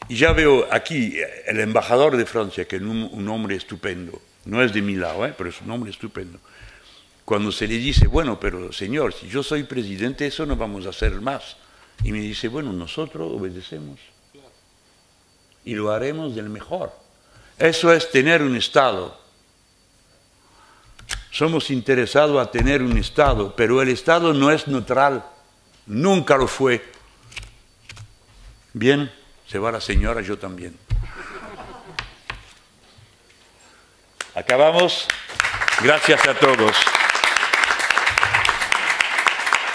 Y ya veo aquí el embajador de Francia, que es un hombre estupendo, no es de mi lado, pero es un hombre estupendo. Cuando se le dice, bueno, pero señor, si yo soy presidente, eso no vamos a hacer más. Y me dice, bueno, nosotros obedecemos. Y lo haremos del mejor. Eso es tener un Estado. Somos interesados a tener un Estado, pero el Estado no es neutral. Nunca lo fue. Bien, se va la señora, yo también. Acabamos. Gracias a todos.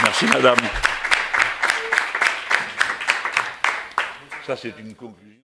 Merci, madame. Ça, c'est une conclusion.